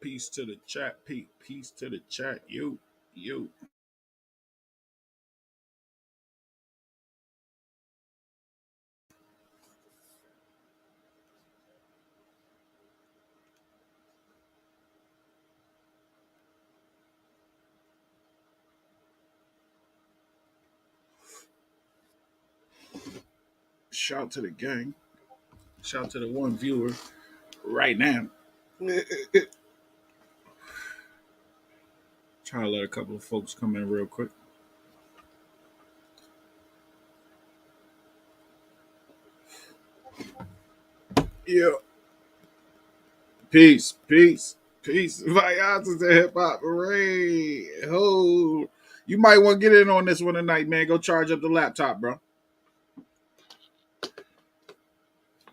Peace to the chat. Peace to the chat. You. Shout to the gang. Shout to the one viewer right now. Try to let a couple of folks come in real quick. Yeah. Peace. Viatas the hip hop parade. Oh, you might want to get in on this one tonight, man. Go charge up the laptop, bro.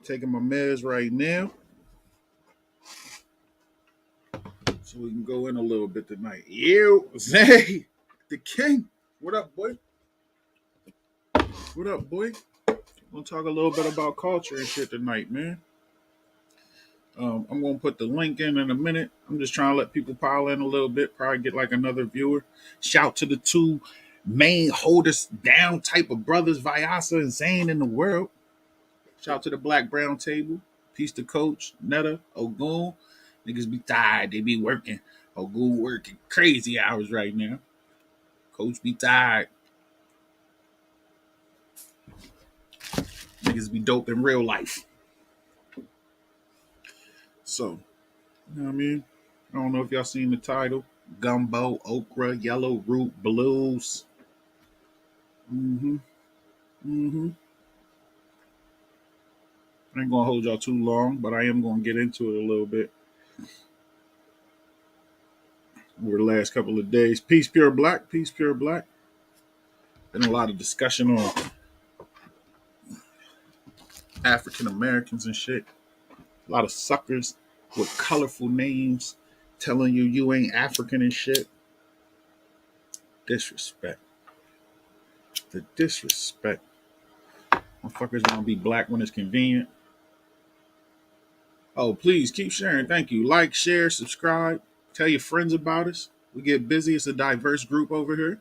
Taking my meds right now, so we can go in a little bit tonight. You, Zay, the king. What up, boy? What up, boy? We'll talk a little bit about culture and shit tonight, man. I'm gonna put the link in a minute. I'm just trying to let people pile in a little bit. Probably get like another viewer. Shout to the two main holders down type of brothers, Vyasa and Zane in the world. Shout to the Black Brown table. Peace to Coach Netta Ogun. Niggas be tired. They be working. Ogun working crazy hours right now. Coach be tired. Niggas be dope in real life. So, you know what I mean? I don't know if y'all seen the title. Gumbo, Okra, Yellow Root, Blues. Mm-hmm. Mm-hmm. I ain't gonna hold y'all too long, but I am gonna get into it a little bit over the last couple of days. Peace, pure black. Peace, pure black. Been a lot of discussion on African Americans and shit. A lot of suckers with colorful names telling you ain't African and shit. Disrespect. The disrespect. Motherfuckers want to be black when it's convenient. Oh, please keep sharing. Thank you. Like, share, subscribe. Tell your friends about us. We get busy. It's a diverse group over here.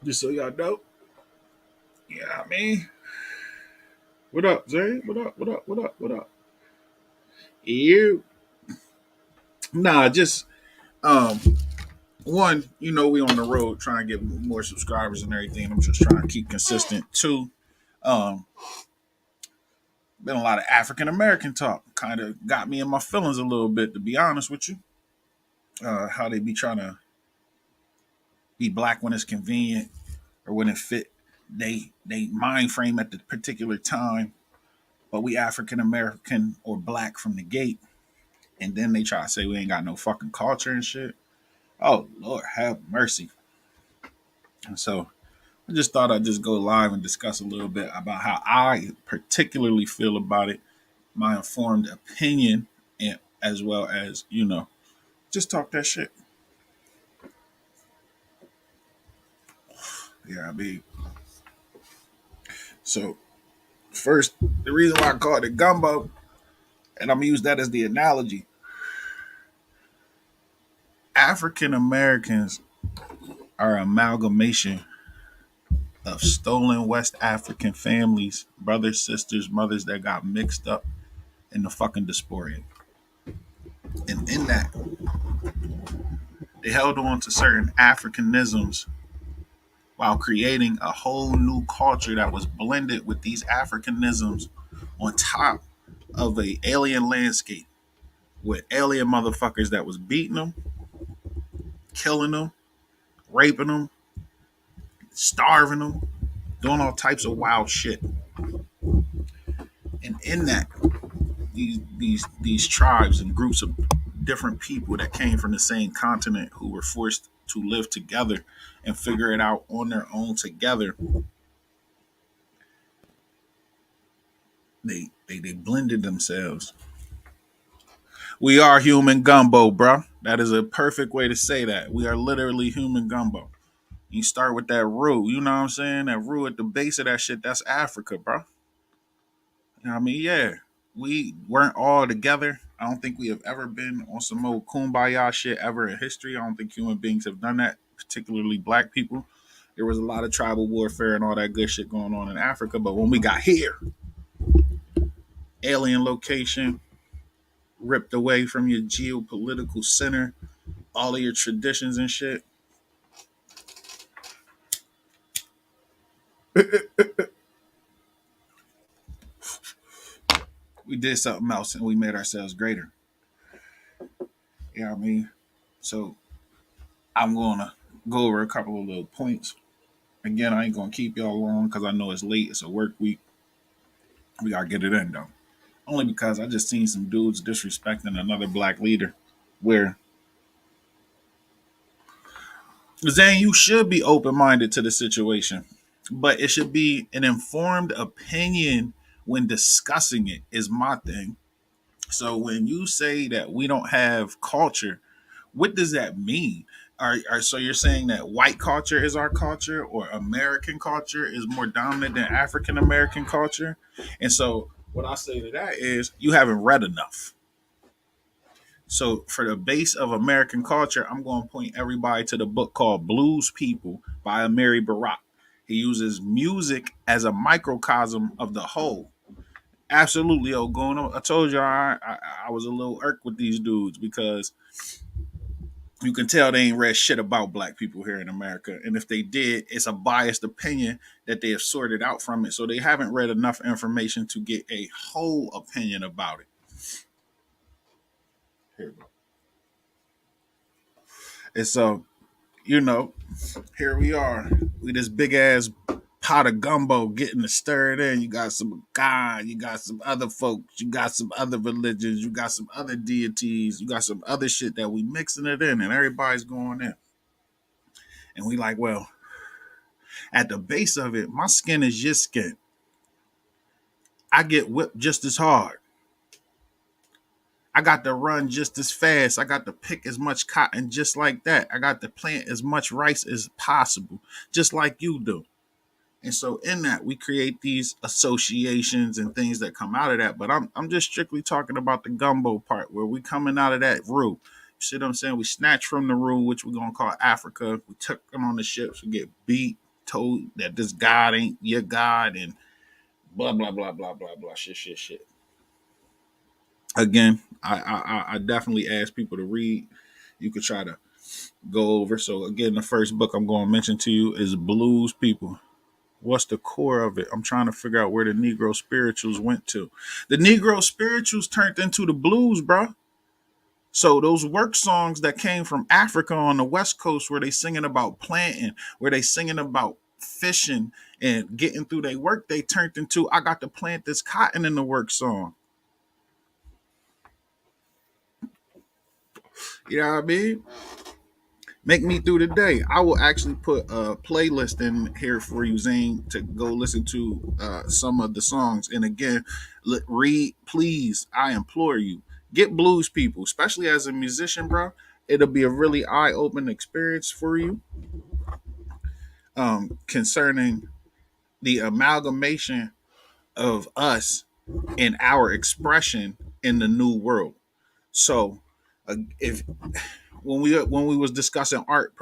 Just so y'all know. Yeah, I mean, what up, Zay? What up? What up? What up? What up? You? Nah, just um, one. You know, we on the road trying to get more subscribers and everything. I'm just trying to keep consistent. Two, um, been a lot of African American talk. Kind of got me in my feelings a little bit, to be honest with you. How they be trying to be black when it's convenient or when it fit they mind frame at the particular time, but we African American or black from the gate, and then they try to say we ain't got no fucking culture and shit. Oh Lord, have mercy. And so I just thought I'd just go live and discuss a little bit about how I particularly feel about it, my informed opinion, and as well as just talk that shit. Yeah, I mean, so first, the reason why I call it gumbo, and I'm gonna use that as the analogy. African Americans are an amalgamation of stolen West African families, brothers, sisters, mothers that got mixed up in the fucking diaspora. And in that, they held on to certain Africanisms while creating a whole new culture that was blended with these Africanisms on top of a alien landscape with alien motherfuckers that was beating them, killing them, raping them, starving them, doing all types of wild shit. And in that, these tribes and groups of different people that came from the same continent who were forced to live together and figure it out on their own together. They blended themselves. We are human gumbo, bro. That is a perfect way to say that. We are literally human gumbo. You start with that root, you know what I'm saying? That root at the base of that shit, that's Africa, bro. You know what I mean? Yeah. we weren't all together. I don't think we have ever been on some old kumbaya shit ever in history. I don't think human beings have done that, particularly black people. There was a lot of tribal warfare and all that good shit going on in Africa. But when we got here, alien location, ripped away from your geopolitical center, all of your traditions and shit. We did something else and we made ourselves greater. You know what I mean? So I'm gonna go over a couple of little points. Again, I ain't gonna keep y'all long because I know it's late. It's a work week. We gotta get it in though. Only because I just seen some dudes disrespecting another black leader. Where Zane, you should be open minded to the situation, but it should be an informed opinion when discussing it. Is my thing. So when you say that we don't have culture, what does that mean? So you're saying that white culture is our culture, or American culture is more dominant than African American culture? And so what I say to that is you haven't read enough. So for the base of American culture, I'm going to point everybody to the book called Blues People by Amiri Barak. He uses music as a microcosm of the whole. Absolutely, Ogono. I told you I was a little irked with these dudes because you can tell they ain't read shit about black people here in America. And if they did, it's a biased opinion that they have sorted out from it. So they haven't read enough information to get a whole opinion about it. Here we go. And so, you know, here we are. We this big ass pot of gumbo getting to stir it in. You got some God, you got some other folks, you got some other religions, you got some other deities, you got some other shit that we mixing it in and everybody's going in. And we like, well, at the base of it, my skin is your skin. I get whipped just as hard. I got to run just as fast. I got to pick as much cotton just like that. I got to plant as much rice as possible, just like you do. And so in that, we create these associations and things that come out of that. But I'm just strictly talking about the gumbo part where we coming out of that root. You see what I'm saying? We snatch from the root, which we're going to call Africa. We took them on the ships. We get beat, told that this God ain't your God, and blah, blah, blah, blah, blah, blah, shit. Again, I definitely ask people to read. You could try to go over. So again, the first book I'm going to mention to you is Blues People. What's the core of it? I'm trying to figure out where the Negro spirituals went to. The Negro spirituals turned into the blues, bro. So those work songs that came from Africa on the West Coast, where they singing about planting, where they singing about fishing and getting through their work, they turned into I got to plant this cotton in the work song. You know what I mean? Make me through the day. I will actually put a playlist in here for you, Zane, to go listen to some of the songs. And again, read, please. I implore you, get Blues People, especially as a musician, bro. It'll be a really eye-opening experience for you concerning the amalgamation of us and our expression in the new world. So, if when we was discussing art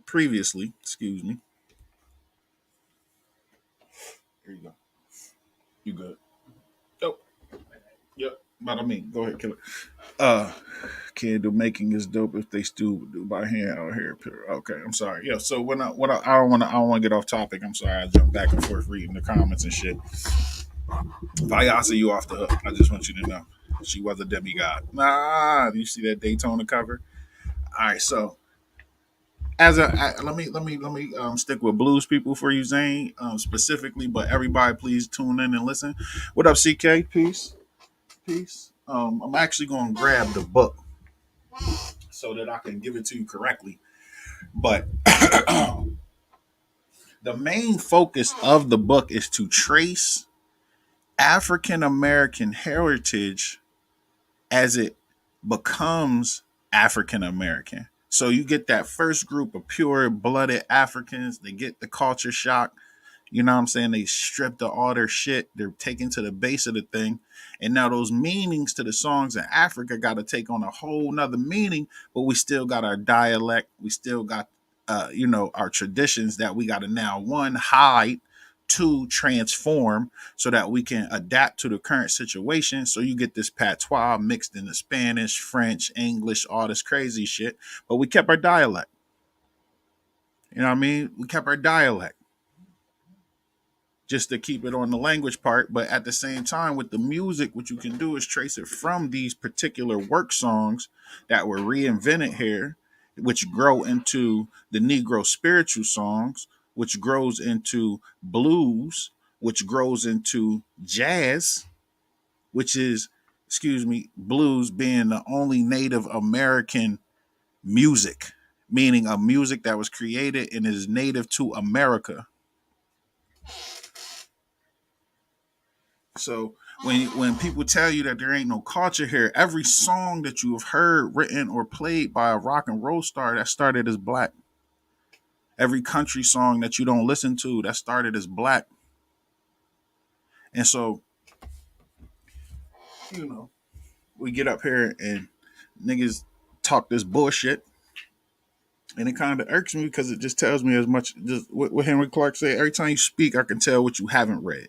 previously, excuse me. Here you go. You good? Oh, yep. But I mean, go ahead, kill it. Uh, Candle making is dope if they still do by hand out here. Okay, I'm sorry. Yeah. So I don't want to get off topic. I'm sorry. I jumped back and forth reading the comments and shit. Vayasa, you off the hook. I just want you to know she was a demigod. Nah, you see that Daytona cover? All right. So let me stick with Blues People for you, Zane, specifically. But everybody, please tune in and listen. What up, CK? Peace. I'm actually going to grab the book so that I can give it to you correctly. But the main focus of the book is to trace African American heritage as it becomes African American. So you get that first group of pure blooded Africans, they get the culture shock. You know what I'm saying? They stripped of all their shit. They're taken to the base of the thing. And now those meanings to the songs in Africa got to take on a whole nother meaning, but we still got our dialect. We still got, our traditions that we got to now, one, hide, two, transform so that we can adapt to the current situation. So you get this patois mixed into Spanish, French, English, all this crazy shit. But we kept our dialect. You know what I mean? We kept our dialect just to keep it on the language part. But at the same time, with the music, what you can do is trace it from these particular work songs that were reinvented here, which grow into the Negro spiritual songs, which grows into blues, which grows into jazz, which is, excuse me, blues being the only Native American music, meaning a music that was created and is native to America. So when people tell you that there ain't no culture here, every song that you have heard written or played by a rock and roll star that started as black, every country song that you don't listen to that started as black. And so, we get up here and niggas talk this bullshit. And it kind of irks me because it just tells me as much, just what Henry Clark said, every time you speak, I can tell what you haven't read.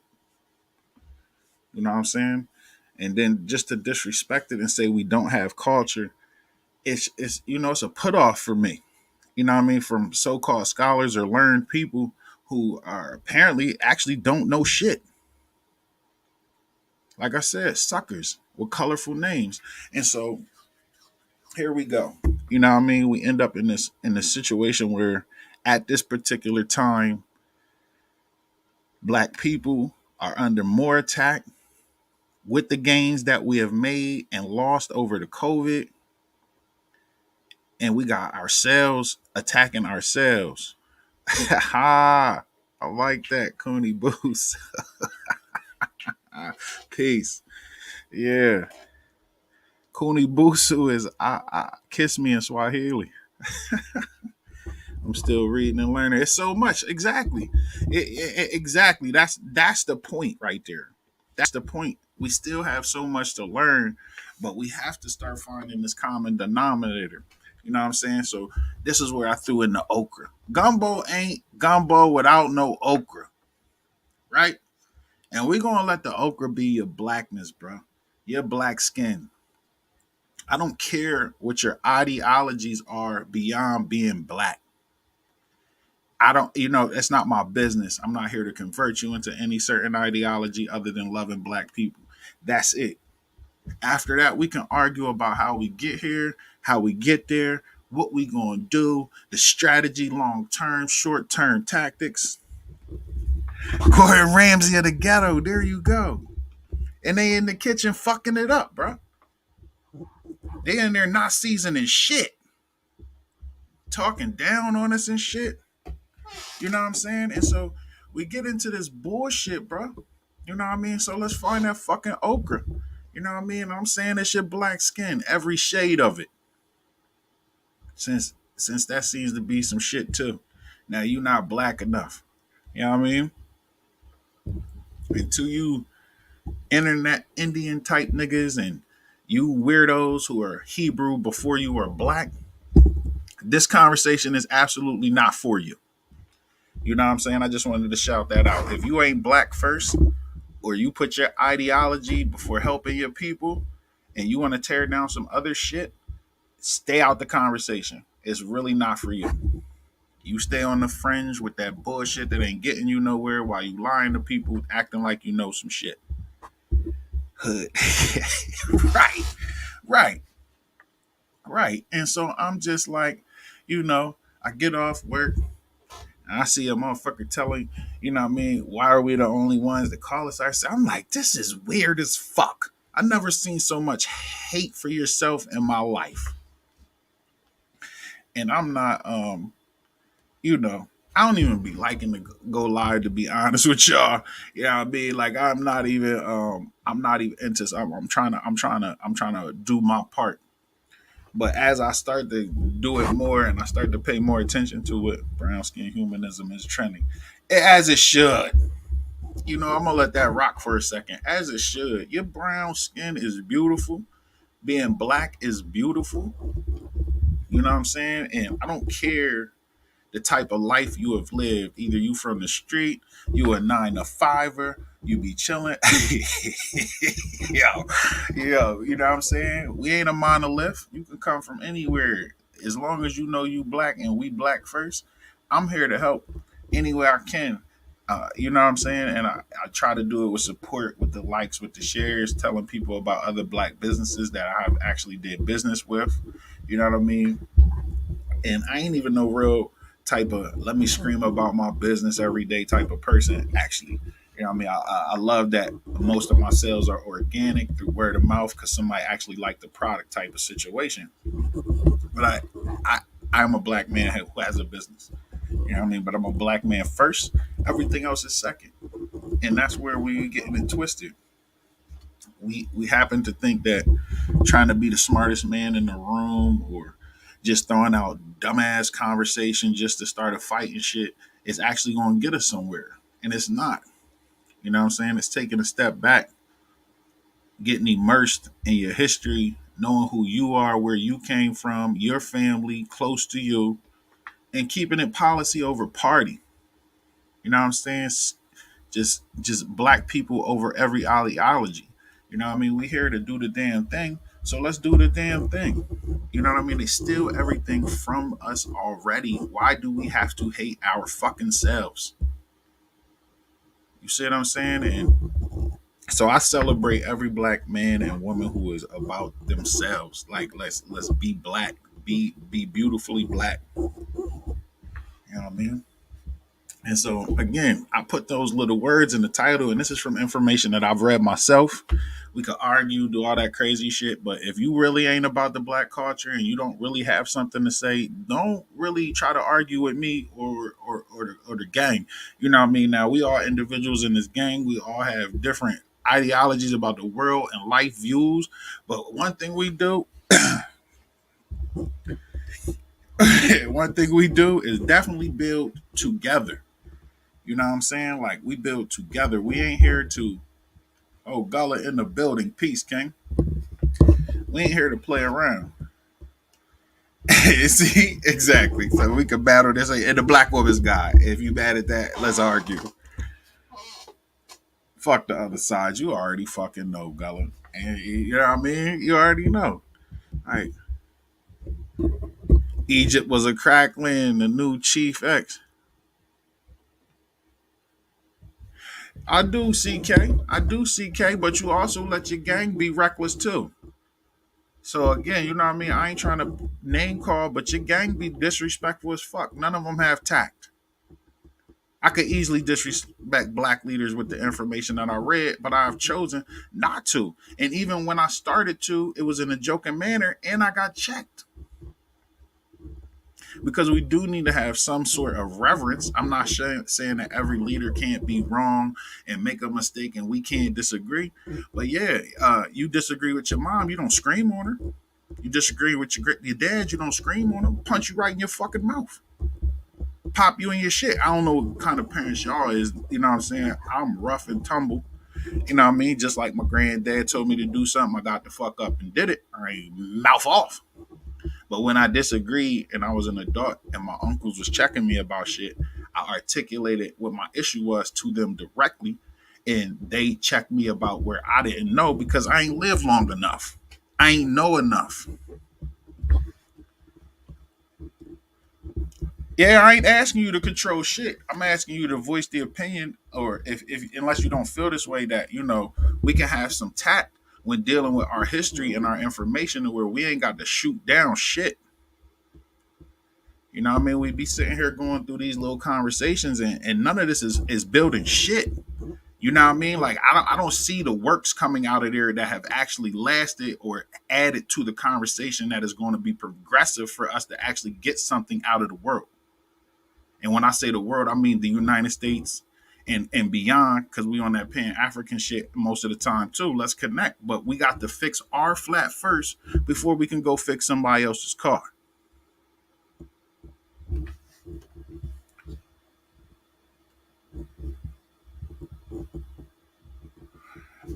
You know what I'm saying? And then just to disrespect it and say we don't have culture, it's it's a put off for me. You know what I mean? From so-called scholars or learned people who are apparently actually don't know shit. Like I said, suckers with colorful names. And so here we go. You know what I mean? We end up in this situation where at this particular time, black people are under more attack with the gains that we have made and lost over the COVID. And we got ourselves attacking ourselves. Ha! I like that, Cooney Boost. Peace. Yeah. Cooney Busu is kiss me in Swahili. I'm still reading and learning. It's so much. Exactly. Exactly. That's the point right there. That's the point. We still have so much to learn, but we have to start finding this common denominator. You know what I'm saying? So this is where I threw in the okra. Gumbo ain't gumbo without no okra, right? And we're gonna let the okra be your blackness, bro. Your black skin. I don't care what your ideologies are beyond being black. I don't, it's not my business. I'm not here to convert you into any certain ideology other than loving black people. That's it. After that, we can argue about how we get here, how we get there, what we gonna do, the strategy, long term, short term tactics. Gordon Ramsay of the ghetto, there you go. And they in the kitchen fucking it up, bro. They in there not seasoning shit, talking down on us and shit. You know what I'm saying? And so we get into this bullshit, bro. You know what I mean? So let's find that fucking okra. You know what I mean? I'm saying it's your black skin, every shade of it. Since that seems to be some shit too. Now you not black enough. You know what I mean? And to you internet Indian type niggas and you weirdos who are Hebrew before you were black, this conversation is absolutely not for you. You know what I'm saying? I just wanted to shout that out. If you ain't black first, or you put your ideology before helping your people, and you want to tear down some other shit, stay out the conversation. It's really not for you. You stay on the fringe with that bullshit that ain't getting you nowhere while you lying to people, acting like you know some shit. Hood. Right. Right. Right. And so I'm just like, I get off work and I see a motherfucker telling, what I mean, why are we the only ones that call us ourselves? I'm like, this is weird as fuck. I never seen so much hate for yourself in my life. And I'm not, I don't even be liking to go live, to be honest with y'all. You know what I mean? Like I'm not even into I'm trying to do my part. But as I start to do it more and I start to pay more attention to it, brown skin humanism is trending. As it should. I'm gonna let that rock for a second. As it should. Your brown skin is beautiful. Being black is beautiful. You know what I'm saying? And I don't care the type of life you have lived. Either you from the street, you a 9 to 5er, you be chilling. You know what I'm saying? We ain't a monolith. You can come from anywhere. As long as you know you black and we black first, I'm here to help any way I can. You know what I'm saying? And I try to do it with support, with the likes, with the shares, telling people about other black businesses that I have actually did business with. You know what I mean? And I ain't even no real type of let me scream about my business every day type of person, actually. You know what I mean? I love that most of my sales are organic through word of mouth because somebody actually liked the product type of situation. But I, I'm a black man who has a business. You know what I mean? But I'm a black man first. Everything else is second. And that's where we getting it twisted. We happen to think that trying to be the smartest man in the room or just throwing out dumbass conversation just to start a fight and shit is actually going to get us somewhere. And it's not. You know what I'm saying? It's taking a step back, getting immersed in your history, knowing who you are, where you came from, your family, close to you, and keeping it policy over party. You know what I'm saying? Just black people over every ideology. You know what I mean? We here to do the damn thing. So let's do the damn thing. You know what I mean? They steal everything from us already. Why do we have to hate our fucking selves? You see what I'm saying? And so I celebrate every black man and woman who is about themselves. Like let's be black. Be beautifully black. You know what I mean? And so again, I put those little words in the title, and this is from information that I've read myself. We could argue, do all that crazy shit, but if you really ain't about the black culture and you don't really have something to say, don't really try to argue with me or the gang. You know what I mean? Now we are individuals in this gang. We all have different ideologies about the world and life views. But one thing we do is definitely build together. You know what I'm saying? Like we build together. We ain't here to Gullah in the building. Peace, King. We ain't here to play around. See, exactly. So we could battle this and the black woman's guy. If you mad at that, let's argue. Fuck the other side. You already fucking know, Gullah. And you know what I mean? You already know. Like Egypt was a crackling, the new chief X. I do CK. I do CK, but you also let your gang be reckless too. So again, you know what I mean? I ain't trying to name call, but your gang be disrespectful as fuck. None of them have tact. I could easily disrespect black leaders with the information that I read, but I've chosen not to. And even when I started to, it was in a joking manner and I got checked. Because we do need to have some sort of reverence. I'm not saying that every leader can't be wrong and make a mistake and we can't disagree. But yeah, you disagree with your mom, you don't scream on her. You disagree with your dad, you don't scream on him, punch you right in your fucking mouth, pop you in your shit. I don't know what kind of parents y'all is. You know what I'm saying? I'm rough and tumble. You know what I mean? Just like my granddad told me to do something, I got the fuck up and did it. All right, mouth off. But when I disagreed and I was an adult and my uncles was checking me about shit, I articulated what my issue was to them directly, and they checked me about where I didn't know because I ain't lived long enough. I ain't know enough. Yeah, I ain't asking you to control shit. I'm asking you to voice the opinion, or if unless you don't feel this way, that we can have some tact when dealing with our history and our information, where we ain't got to shoot down shit. You know what I mean? We'd be sitting here going through these little conversations, and none of this is building shit. You know what I mean? Like I don't see the works coming out of there that have actually lasted or added to the conversation that is going to be progressive for us to actually get something out of the world. And when I say the world, I mean the United States and beyond, because we on that pan African shit most of the time too. Let's connect, but we got to fix our flat first before we can go fix somebody else's car.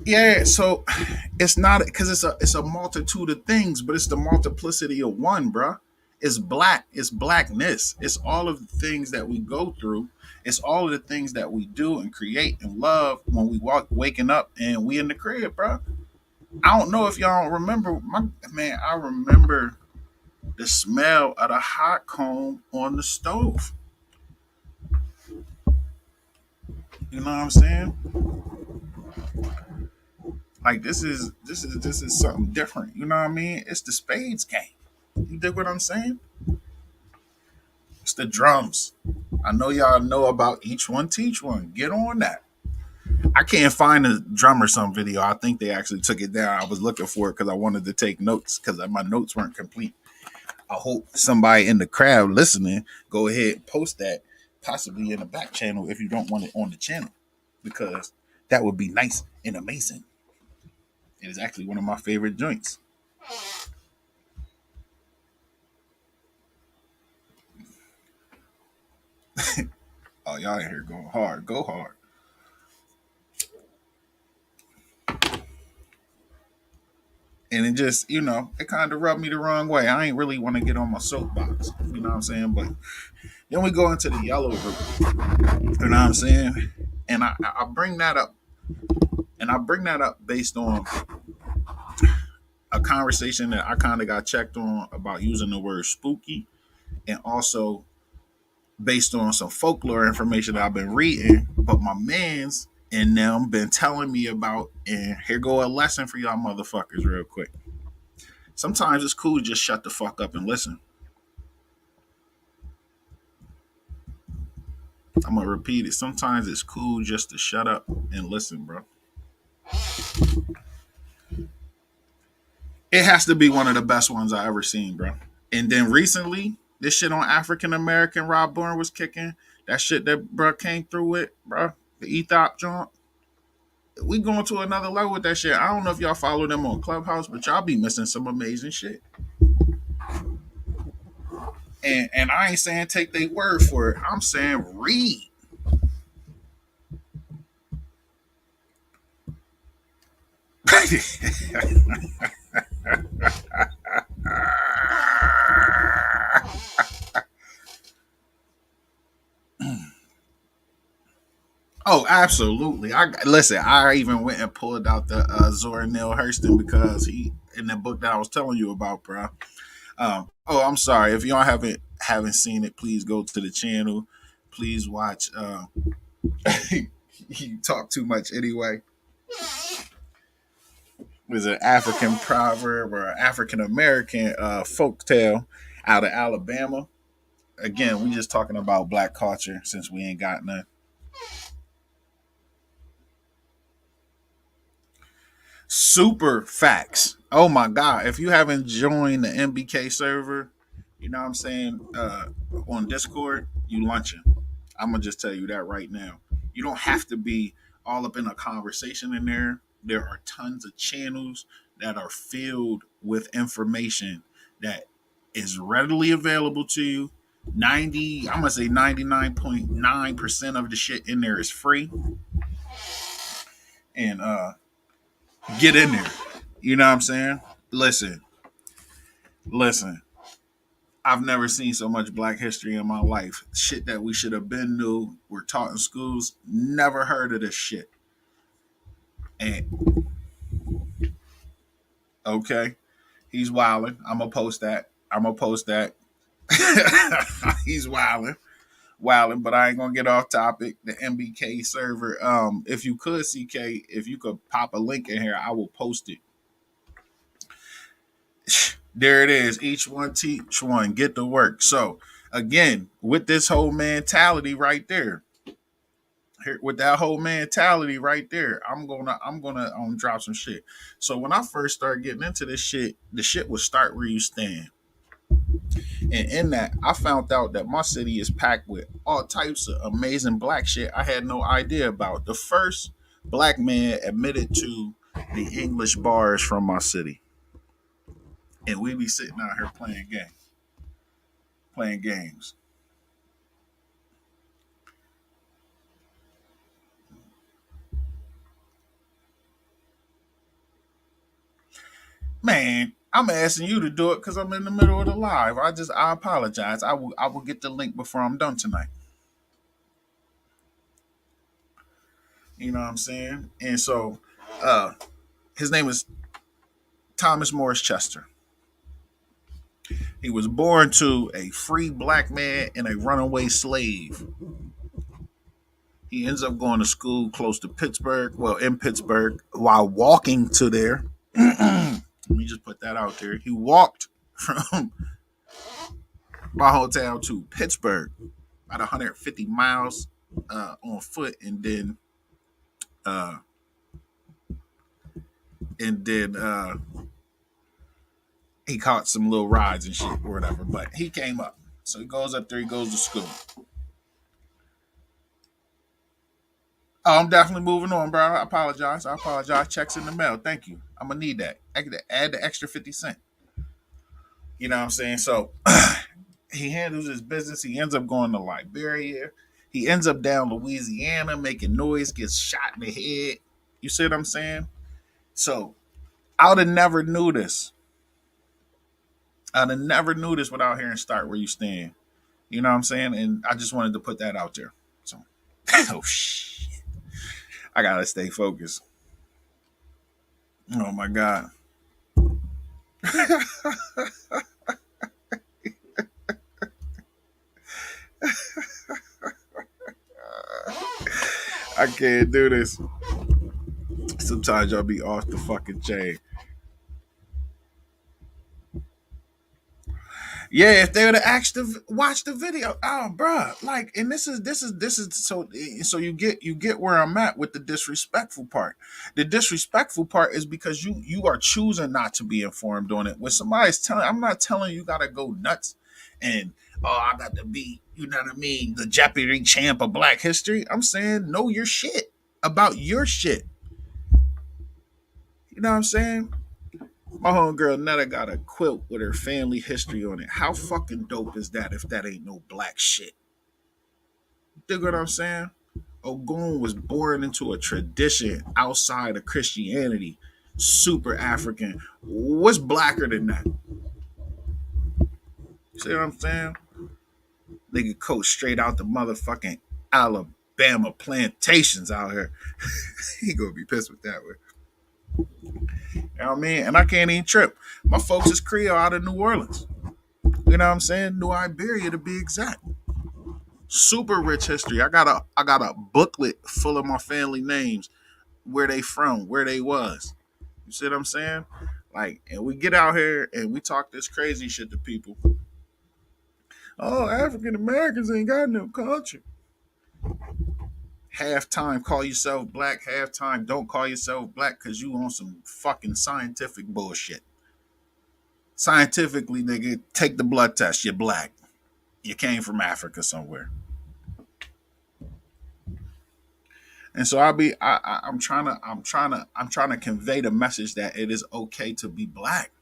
Yeah, so it's not because it's a multitude of things, but it's the multiplicity of one, bruh. It's black, it's blackness, it's all of the things that we go through, it's all of the things that we do and create and love when we waking up and we in the crib, bruh. I don't know if y'all remember, my man. I remember the smell of the hot comb on the stove. You know what I'm saying? Like this is something different. You know what I mean? It's the spades game. You dig what I'm saying? It's the drums. I know y'all know about each one, teach one. Get on that. I can't find a drum or some video. I think they actually took it down. I was looking for it because I wanted to take notes because my notes weren't complete. I hope somebody in the crowd listening go ahead and post that, possibly in the back channel if you don't want it on the channel, because that would be nice and amazing. It is actually one of my favorite joints. Oh, y'all in here going hard. Go hard. And it just, it kind of rubbed me the wrong way. I ain't really want to get on my soapbox. You know what I'm saying? But then we go into the yellow group. You know what I'm saying? And I bring that up. And I bring that up based on a conversation that I kind of got checked on about using the word spooky, and also based on some folklore information that I've been reading, but my mans and them been telling me about. And here go a lesson for y'all motherfuckers real quick. Sometimes it's cool to just shut the fuck up and listen. I'm gonna repeat it. Sometimes it's cool just to shut up and listen, bro. It has to be one of the best ones I ever seen, bro. And then recently, this shit on African American Rob Bourne was kicking. That shit that bro came through with, bro. The Ethop joint. We going to another level with that shit. I don't know if y'all follow them on Clubhouse, but y'all be missing some amazing shit. And I ain't saying take their word for it. I'm saying read. Oh, absolutely. I listen. I even went and pulled out the Zora Neale Hurston because he in the book that I was telling you about, bro. Oh, I'm sorry if y'all haven't seen it. Please go to the channel. Please watch. You talk too much anyway. It was an African proverb or African American folk tale out of Alabama. Again, we just talking about black culture since we ain't got none. Super facts. Oh my god! If you haven't joined the MBK server, you know what I'm saying, on Discord, you lunching. I'm gonna just tell you that right now. You don't have to be all up in a conversation in there. There are tons of channels that are filled with information that is readily available to you. I'm gonna say 99.9% of the shit in there is free. And get in there. You know what I'm saying? Listen, listen. I've never seen so much black history in my life. Shit that we should have been knew. We're taught in schools. Never heard of this shit. And okay, he's wilding. I'm gonna post that. I'm gonna post that. He's wilding. But I ain't gonna get off topic. The MBK server. If you could, CK, if you could pop a link in here, I will post it. There it is. Each one teach one. Get to work. So again, with this whole mentality right there, with that whole mentality right there, I'm gonna drop some shit. So when I first started getting into this shit, the shit would start where you stand. And in that, I found out that my city is packed with all types of amazing black shit I had no idea about. The first black man admitted to the English bars from my city. And we be sitting out here playing games. Man, I'm asking you to do it because I'm in the middle of the live. I apologize. I will get the link before I'm done tonight. You know what I'm saying? And so uh his name is Thomas Morris Chester. He was born to a free black man and a runaway slave. He ends up going to school close to Pittsburgh, well, in Pittsburgh, while walking to there. Let me just put that out there. He walked from my hometown to Pittsburgh, about 150 miles on foot, uh, and then he caught some little rides and shit or whatever. But he came up, so he goes up there. He goes to school. Oh, I'm definitely moving on, bro. I apologize. I apologize. Checks in the mail. Thank you. I'm gonna need that. I could add the extra 50 cents. You know what I'm saying? So he handles his business. He ends up going to Liberia. He ends up down Louisiana making noise, gets shot in the head. You see what I'm saying? So I would have never knew this. I'd have never knew this without hearing Start Where You Stand. You know what I'm saying? And I just wanted to put that out there. So, oh shit. I gotta stay focused. Oh my God. I can't do this. Sometimes y'all be off the fucking chain. Yeah, if they would have actually watched the video, oh, bruh, like, and this is so you get where I'm at with the disrespectful part. The disrespectful part is because you are choosing not to be informed on it. When somebody's telling, I'm not telling you gotta go nuts, and I got to be, you know what I mean, the Jeopardy champ of Black History. I'm saying know your shit about your shit. You know what I'm saying? My homegirl Netta got a quilt with her family history on it. How fucking dope is that if that ain't no black shit? Dig what I'm saying? Ogun was born into a tradition outside of Christianity. Super African. What's blacker than that? See what I'm saying? Nigga coach straight out the motherfucking Alabama plantations out here. He gonna be pissed with that one. You know what I mean? And I can't even trip. My folks is Creole out of New Orleans. You know what I'm saying? New Iberia to be exact. Super rich history. I got a booklet full of my family names, where they from, where they was. You see what I'm saying? Like, and we get out here and we talk this crazy shit to people. Oh, African Americans ain't got no culture. Half time call yourself black, half time don't call yourself black because you on some fucking scientific bullshit. Scientifically, nigga, take the blood test. You're black. You came from Africa somewhere. And so I'm trying to convey the message that it is okay to be black.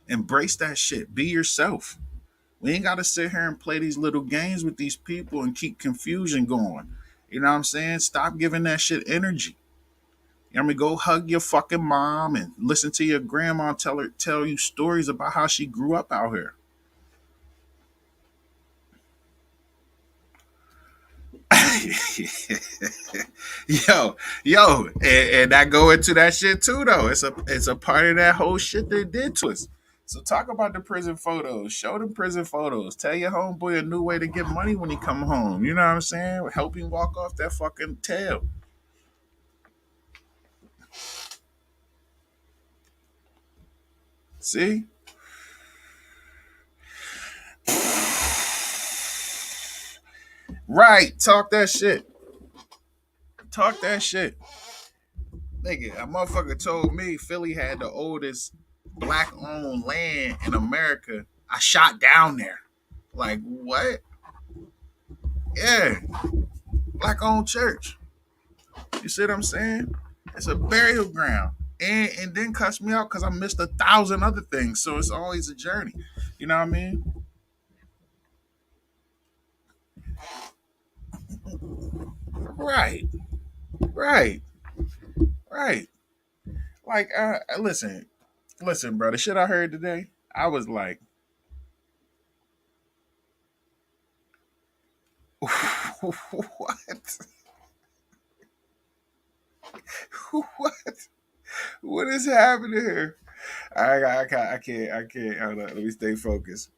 Embrace that shit. Be yourself. We ain't gotta sit here and play these little games with these people and keep confusion going. You know what I'm saying? Stop giving that shit energy. You know what I mean? Go hug your fucking mom and listen to your grandma tell you stories about how she grew up out here. And I go into that shit too though. It's a part of that whole shit they did to us. So talk about the prison photos. Show them prison photos. Tell your homeboy a new way to get money when he come home. You know what I'm saying? Help him walk off that fucking tail. See? Right. Talk that shit. Talk that shit. Nigga, a motherfucker told me Philly had the oldest black owned land in America I shot down there. Like what? Yeah, black owned church. You see what I'm saying? It's a burial ground. And then cuss me out because I missed 1,000 other things. So it's always a journey. You know what I mean? Right. Right. Right. Like, listen, bro. The shit I heard today, I was like, what? What? What is happening here? I can't. Hold on. Let me stay focused.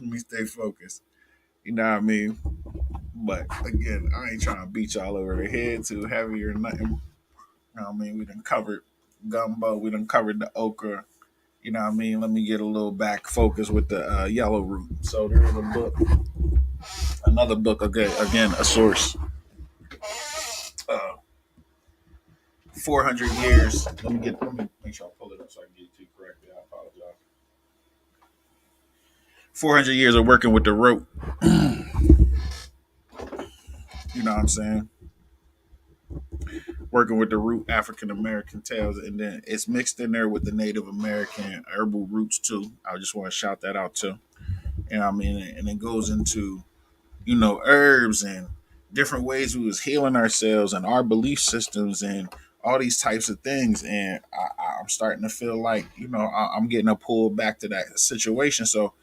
Let me stay focused. You know what I mean? But again, I ain't trying to beat y'all over the head too heavy or nothing. You know what I mean? We done covered gumbo. We done covered the okra. You know what I mean? Let me get a little back focus with the yellow root. So there's a book, another book, again a source. Uh, 400 years. Let me make sure I pull it up so I can get it to you correctly. I apologize. 400 years of working with the root. You know what I'm saying? Working with the root African American tales, and then it's mixed in there with the Native American herbal roots too. I just want to shout that out too. You know what I mean? And it goes into, herbs and different ways we was healing ourselves and our belief systems and all these types of things. And I'm starting to feel like, I'm getting a pull back to that situation. So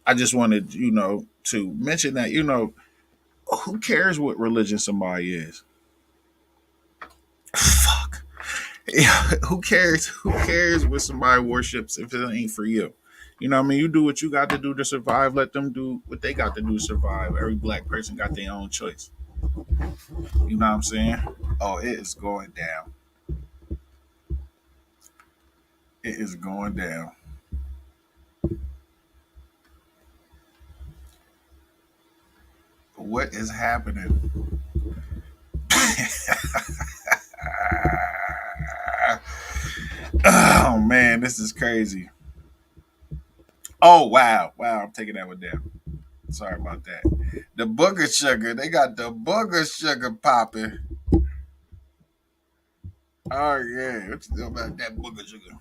I just wanted, to mention that, who cares what religion somebody is? Fuck. Yeah, who cares? Who cares what somebody worships if it ain't for you? You know what I mean? You do what you got to do to survive. Let them do what they got to do to survive. Every black person got their own choice. You know what I'm saying? Oh, it is going down. It is going down. What is happening? Oh man, this is crazy. Oh wow, wow, I'm taking that one down. Sorry about that. The booger sugar, they got the booger sugar popping. Oh yeah, what you know about that booger sugar?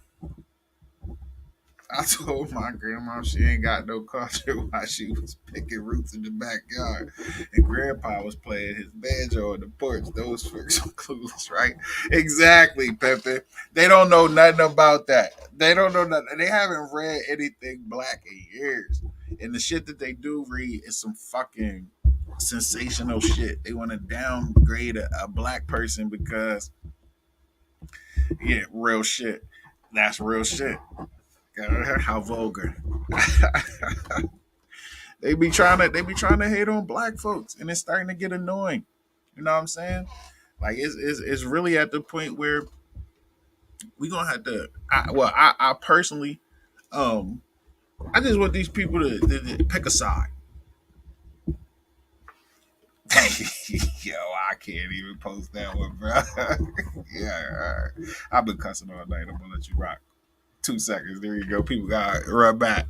I told my grandma she ain't got no culture while she was picking roots in the backyard, and Grandpa was playing his banjo on the porch. Those folks are clueless, right? Exactly, Pepe. They don't know nothing about that. They don't know nothing. They haven't read anything black in years, and the shit that they do read is some fucking sensational shit. They want to downgrade a black person because, yeah, real shit. That's real shit. How vulgar. They be trying to hate on black folks, and it's starting to get annoying. You know what I'm saying? Like it's really at the point where we gonna have to. I personally, um, I just want these people to pick a side. Yo, I can't even post that one, bro. Yeah, all right. I've been cussing all night. I'm gonna let you rock. 2 seconds. There you go. People got run back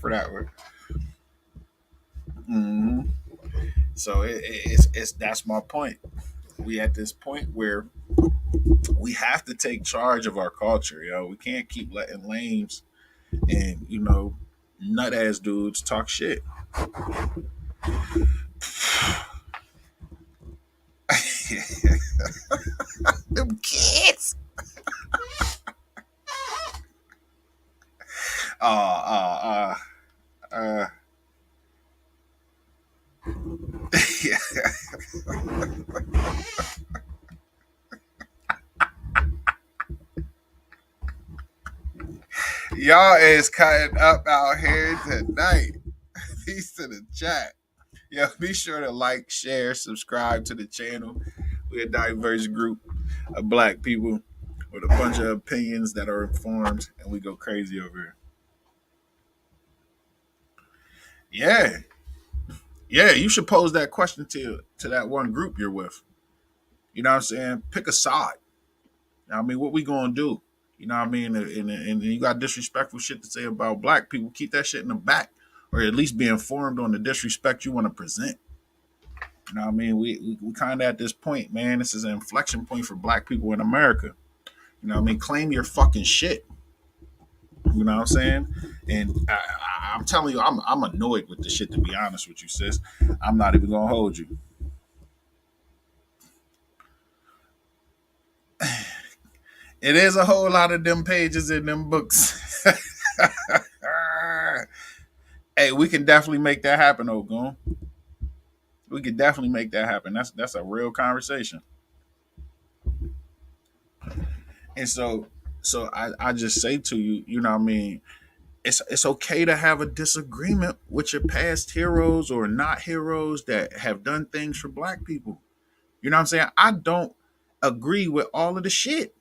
for that one. Hmm. So it's that's my point. We at this point where we have to take charge of our culture. We can't keep letting lames and nut ass dudes talk shit. Them kids. Uh, uh, uh, Y'all is cutting up out here tonight. Peace to the chat. Yeah, be sure to like, share, subscribe to the channel. We're a diverse group of black people with a bunch of opinions that are informed, and we go crazy over here. Yeah, yeah, you should pose that question to that one group you're with. You know what I'm saying? Pick a side. I mean, what we gonna do? You know what I mean? And you got disrespectful shit to say about black people. Keep that shit in the back, or at least be informed on the disrespect you want to present. You know what I mean? We kind of at this point, man. This is an inflection point for black people in America. You know what I mean? Claim your fucking shit. You know what I'm saying? And I'm telling you, I'm annoyed with this shit. To be honest with you, sis, I'm not even gonna hold you. It is a whole lot of them pages in them books. Hey, we can definitely make that happen, Ogun. We could definitely make that happen. That's a real conversation. And so I just say to you, you know what I mean? It's okay to have a disagreement with your past heroes or not heroes that have done things for black people. You know what I'm saying? I don't agree with all of the shit.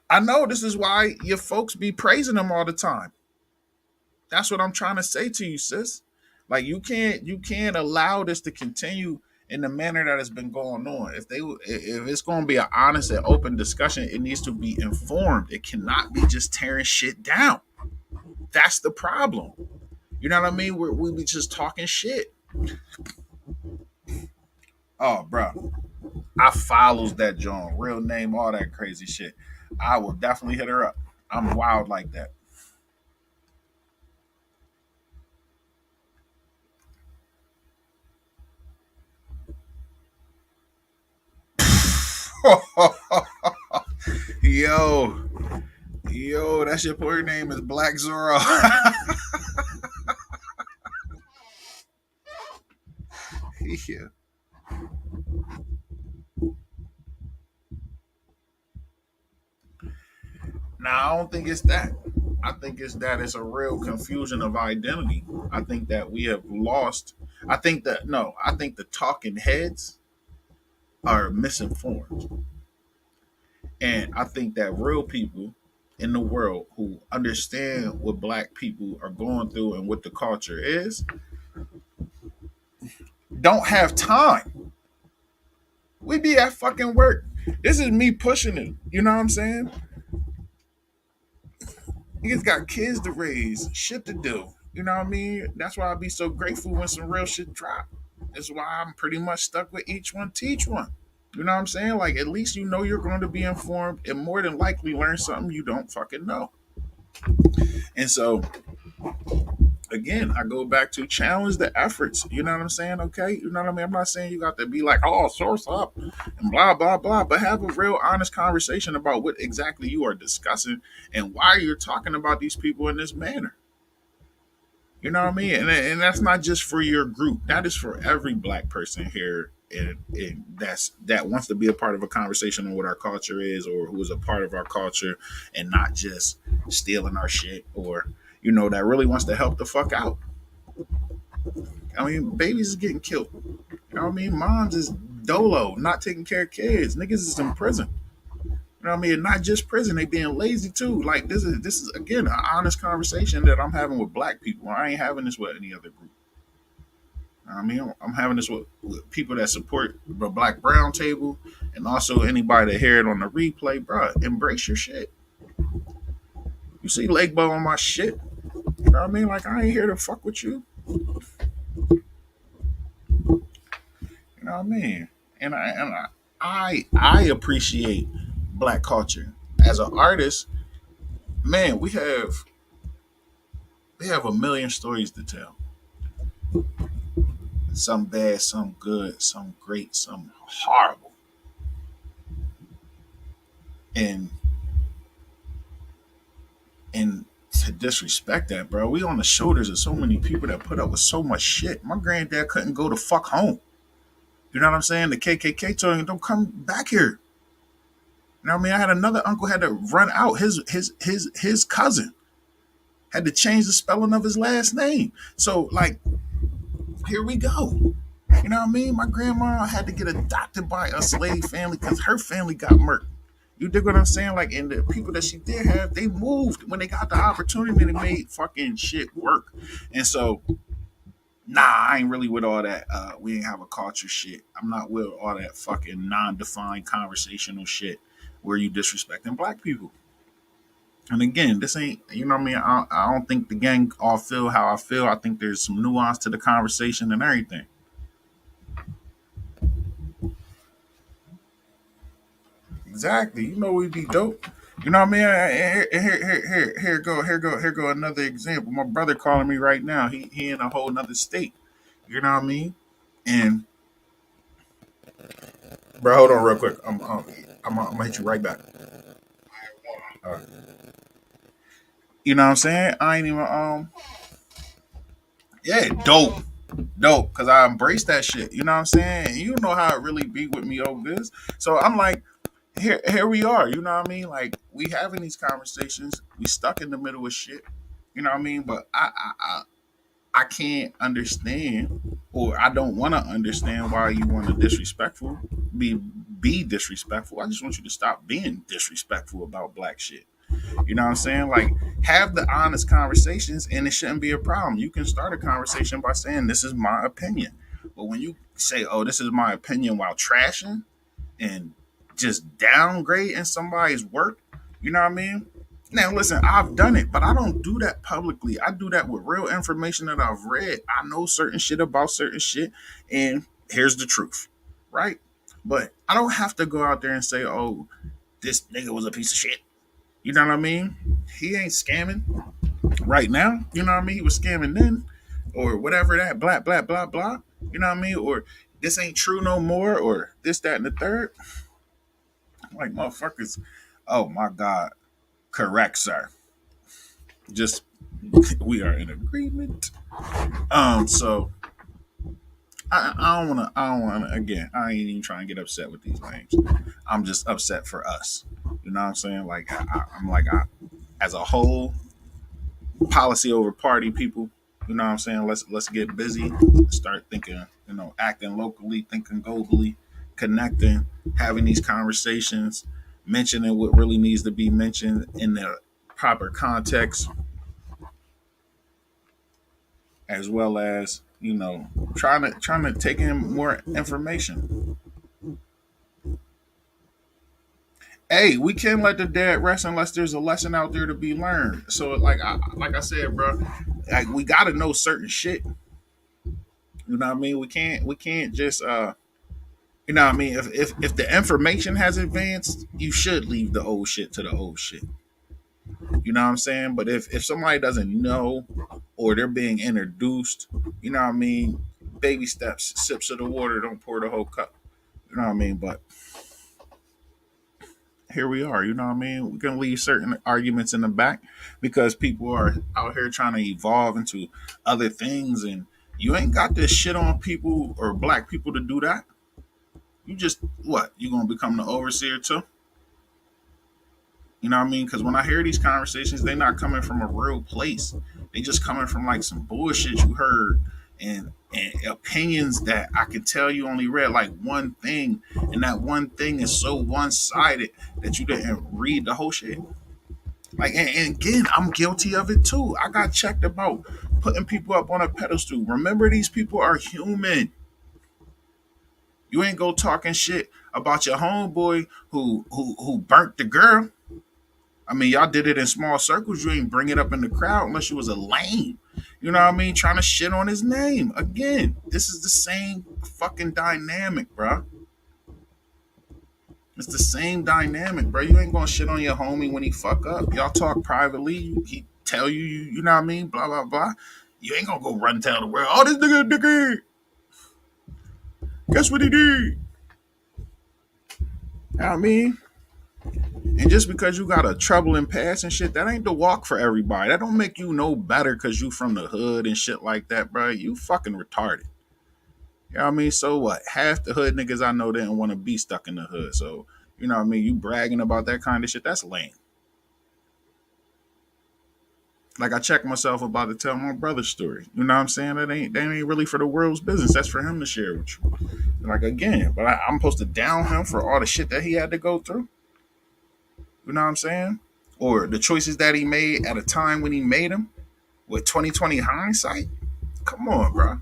I know this is why your folks be praising them all the time. That's what I'm trying to say to you, sis. Like you can't allow this to continue in the manner that has been going on. If it's going to be an honest and open discussion, it needs to be informed. It cannot be just tearing shit down. That's the problem. You know what I mean? We be just talking shit. Oh, bro, I follows that John, real name, all that crazy shit. I will definitely hit her up. I'm wild like that. yo, yo, that's your poor name is Black Zoro. Yeah. Now I don't think it's that. I think it's that it's a real confusion of identity. I think that we have lost. I think that no. I think the talking heads are misinformed, and I think that real people in the world who understand what black people are going through and what the culture is don't have time. We be at fucking work. This is me pushing it. You know what I'm saying? Niggas got kids to raise, shit to do. You know what I mean? That's why I be so grateful when some real shit drop. That's why I'm pretty much stuck with each one, teach one. You know what I'm saying? Like at least you know you're going to be informed and more than likely learn something you don't fucking know. And so again, I go back to challenge the efforts. You know what I'm saying? Okay. You know what I mean? I'm not saying you got to be like, oh, source up and blah, blah, blah, but have a real honest conversation about what exactly you are discussing and why you're talking about these people in this manner. You know what I mean? And that's not just for your group. That is for every black person here. And that wants to be a part of a conversation on what our culture is or who is a part of our culture and not just stealing our shit or that really wants to help the fuck out. I mean, babies is getting killed. You know what I mean? Moms is dolo, not taking care of kids. Niggas is in prison. You know what I mean? Not just prison, they being lazy too. Like this is again an honest conversation that I'm having with black people. I ain't having this with any other group. You know what I mean, I'm having this with people that support the Black Brown table, and also anybody that hear it on the replay, bro. Embrace your shit. You see Legbo on my shit. You know what I mean? Like I ain't here to fuck with you. You know what I mean? And I appreciate black culture as an artist. Man, we have a million stories to tell. Some bad, some good, some great, some horrible. And and to disrespect that, bro, we on the shoulders of so many people that put up with so much shit. My granddad couldn't go the fuck home. You know what I'm saying? The KKK told him, "Don't come back here." You know what I mean? I had another uncle had to run out. His cousin had to change the spelling of his last name. So like, here we go. You know what I mean? My grandma had to get adopted by a slave family because her family got murdered. You dig what I'm saying? Like, and the people that she did have, they moved when they got the opportunity. They made fucking shit work. And so Nah, I ain't really with all that. We ain't have a culture shit. I'm not with all that fucking non-defined conversational shit where you disrespecting black people. And again, this ain't, you know what I mean? I don't think the gang all feel how I feel. I think there's some nuance to the conversation and everything. Exactly. You know we'd be dope. You know what I mean? Here go another example. My brother calling me right now. He in a whole nother state. You know what I mean? And bro, hold on real quick. I'm gonna hit you right back. All right. You know what I'm saying? I ain't even yeah, dope, cause I embrace that shit. You know what I'm saying? You know how it really be with me over this. So I'm like, here we are. You know what I mean? Like we having these conversations. We stuck in the middle of shit. You know what I mean? But I can't understand, or I don't want to understand why you want to disrespectful, be disrespectful. I just want you to stop being disrespectful about black shit. You know what I'm saying? Like, have the honest conversations, and it shouldn't be a problem. You can start a conversation by saying, "This is my opinion." But when you say, "Oh, this is my opinion," while trashing and just downgrading somebody's work, you know what I mean? Now, listen, I've done it, but I don't do that publicly. I do that with real information that I've read. I know certain shit about certain shit, and here's the truth, right? But I don't have to go out there and say, "Oh, this nigga was a piece of shit." You know what I mean? He ain't scamming right now. You know what I mean? He was scamming then, or whatever that blah blah blah blah. You know what I mean? Or this ain't true no more, or this that and the third. Like motherfuckers. Oh my god. Correct, sir. Just we are in agreement. So I don't wanna again, I ain't even trying to get upset with these names. I'm just upset for us. You know what I'm saying? Like I'm like as a whole, policy over party, people. You know what I'm saying? Let's get busy, start thinking, acting locally, thinking globally, connecting, having these conversations, mentioning what really needs to be mentioned in the proper context, as well as trying to take in more information. Hey, we can't let the dead rest unless there's a lesson out there to be learned. So, like I said, bro, like we got to know certain shit. You know what I mean? We can't just you know what I mean? If the information has advanced, you should leave the old shit to the old shit. You know what I'm saying? But if somebody doesn't know, or they're being introduced, you know what I mean? Baby steps, sips of the water, don't pour the whole cup. You know what I mean? But here we are, you know what I mean? We can leave certain arguments in the back because people are out here trying to evolve into other things, and you ain't got this shit on people or black people to do that. You just what? You gonna become the overseer too? You know what I mean? Because when I hear these conversations, they're not coming from a real place. They just coming from like some bullshit you heard, and opinions that I can tell you only read like one thing, and that one thing is so one sided that you didn't read the whole shit. Like, and again, I'm guilty of it too. I got checked about putting people up on a pedestal. Remember, these people are human. You ain't go talking shit about your homeboy who burnt the girl. I mean, y'all did it in small circles. You ain't bring it up in the crowd unless you was a lame. You know what I mean? Trying to shit on his name. Again, this is the same fucking dynamic, bro. It's the same dynamic, bro. You ain't gonna shit on your homie when he fuck up. Y'all talk privately. He tell you, you know what I mean? Blah, blah, blah. You ain't gonna go run and tell the world, oh, this nigga, nigga. Guess what he did? You know what I mean? And just because you got a troubling past and shit, that ain't the walk for everybody. That don't make you no better because you from the hood and shit like that, bro. You fucking retarded. You know what I mean? So what? Half the hood niggas I know didn't want to be stuck in the hood. So, you know what I mean? You bragging about that kind of shit, that's lame. Like I checked myself about to tell my brother's story. You know what I'm saying? That ain't really for the world's business. That's for him to share with you. Like again, but I'm supposed to down him for all the shit that he had to go through. You know what I'm saying? Or the choices that he made at a time when he made them with 2020 hindsight. Come on, bro.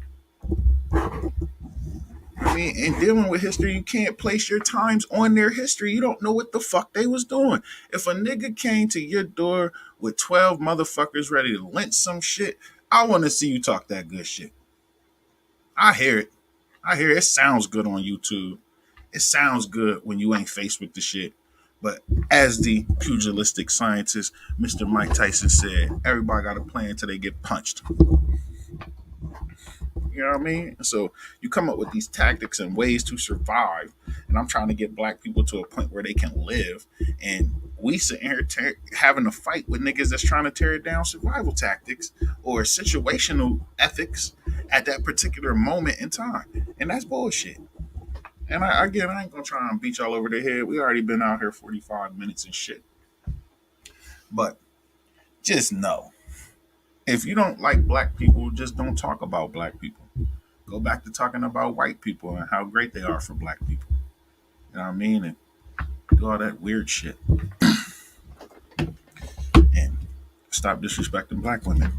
mean? In dealing with history, you can't place your times on their history. You don't know what the fuck they was doing. If a nigga came to your door with 12 motherfuckers ready to lynch some shit, I want to see you talk that good shit. I hear it. I hear it. It sounds good on YouTube. It sounds good when you ain't faced with the shit. But as the pugilistic scientist, Mr. Mike Tyson said, everybody got a plan until they get punched. You know what I mean? So you come up with these tactics and ways to survive. And I'm trying to get black people to a point where they can live. And we sitting here having a fight with niggas that's trying to tear down survival tactics or situational ethics at that particular moment in time. And that's bullshit. And again, I ain't gonna try and beat y'all over the head. We already been out here 45 minutes and shit. But just know, if you don't like black people, just don't talk about black people. Go back to talking about white people and how great they are for black people. You know what I mean? And do all that weird shit. And stop disrespecting black women.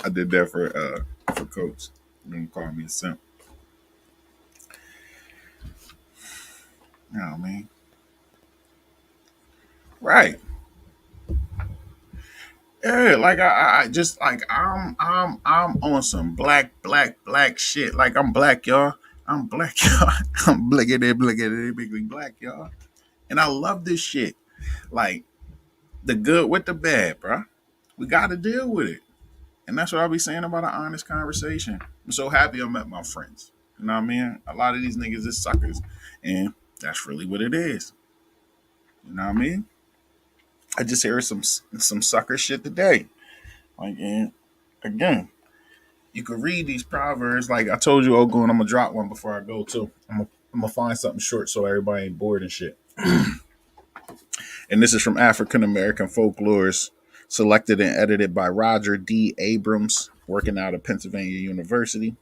I did that for Coach. Don't call me a simp. You know what I mean? Right. Yeah, like I just like I'm on some black shit. Like I'm black, y'all. I'm black, y'all. I'm bliggity black, y'all. And I love this shit. Like the good with the bad, bro. We got to deal with it. And that's what I'll be saying about an honest conversation. I'm so happy I met my friends. You know what I mean? A lot of these niggas is suckers. And that's really what it is. You know what I mean? I just heard some sucker shit today. Like, and again, you could read these proverbs. Like I told you, Ogun, I'm gonna drop one before I go too. I'm gonna find something short so everybody ain't bored and shit. And this is from African American Folklores, selected and edited by Roger D. Abrams, working out of Pennsylvania University.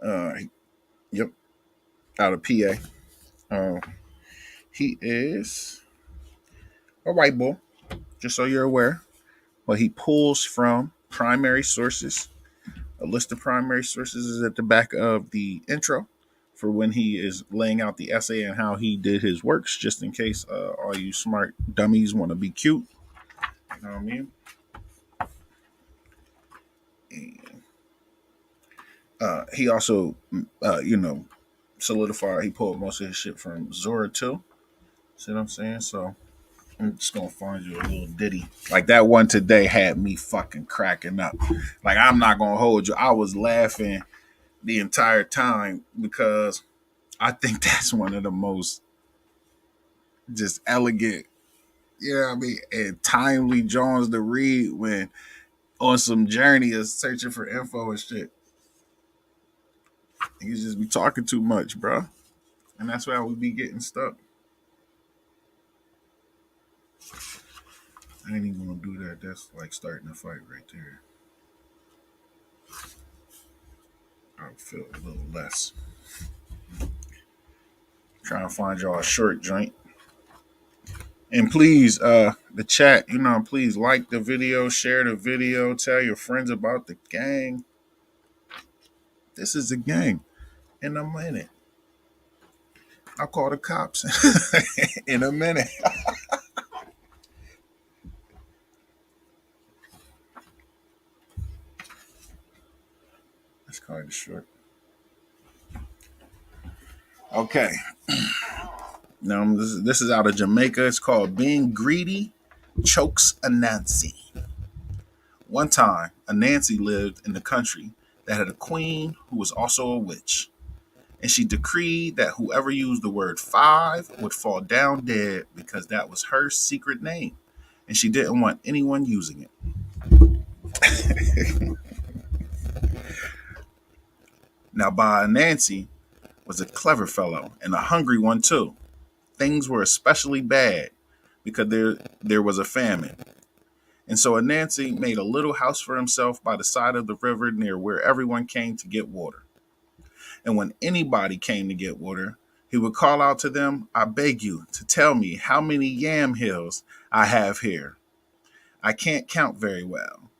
Uh, yep, out of PA. He is a white boy, just so you're aware. But he pulls from primary sources. A list of primary sources is at the back of the intro for when he is laying out the essay and how he did his works, just in case all you smart dummies want to be cute. You know what I mean? And, he also, solidified. He pulled most of his shit from Zora too. See what I'm saying? So I'm just gonna find you a little ditty. Like that one today had me fucking cracking up. Like I'm not gonna hold you. I was laughing the entire time because I think that's one of the most just elegant, you know what I mean, and timely Jones to read when on some journey of searching for info and shit. You just be talking too much, bro. And that's why we be getting stuck. I ain't even gonna do that. That's like starting a fight right there. I'll feel a little less. Trying to find y'all a short joint. And please, the chat, please like the video, share the video, tell your friends about the gang. This is a gang. In a minute. I'll call the cops in a minute. That's kind of short. Okay. Now, this is out of Jamaica. It's called Being Greedy Chokes a Nancy. One time, a Nancy lived in the country that had a queen who was also a witch. And she decreed that whoever used the word five would fall down dead because that was her secret name. And she didn't want anyone using it. Now, by Nancy was a clever fellow and a hungry one too. Things were especially bad because there was a famine. And so Anansi made a little house for himself by the side of the river near where everyone came to get water. And when anybody came to get water, he would call out to them, "I beg you to tell me how many yam hills I have here. I can't count very well."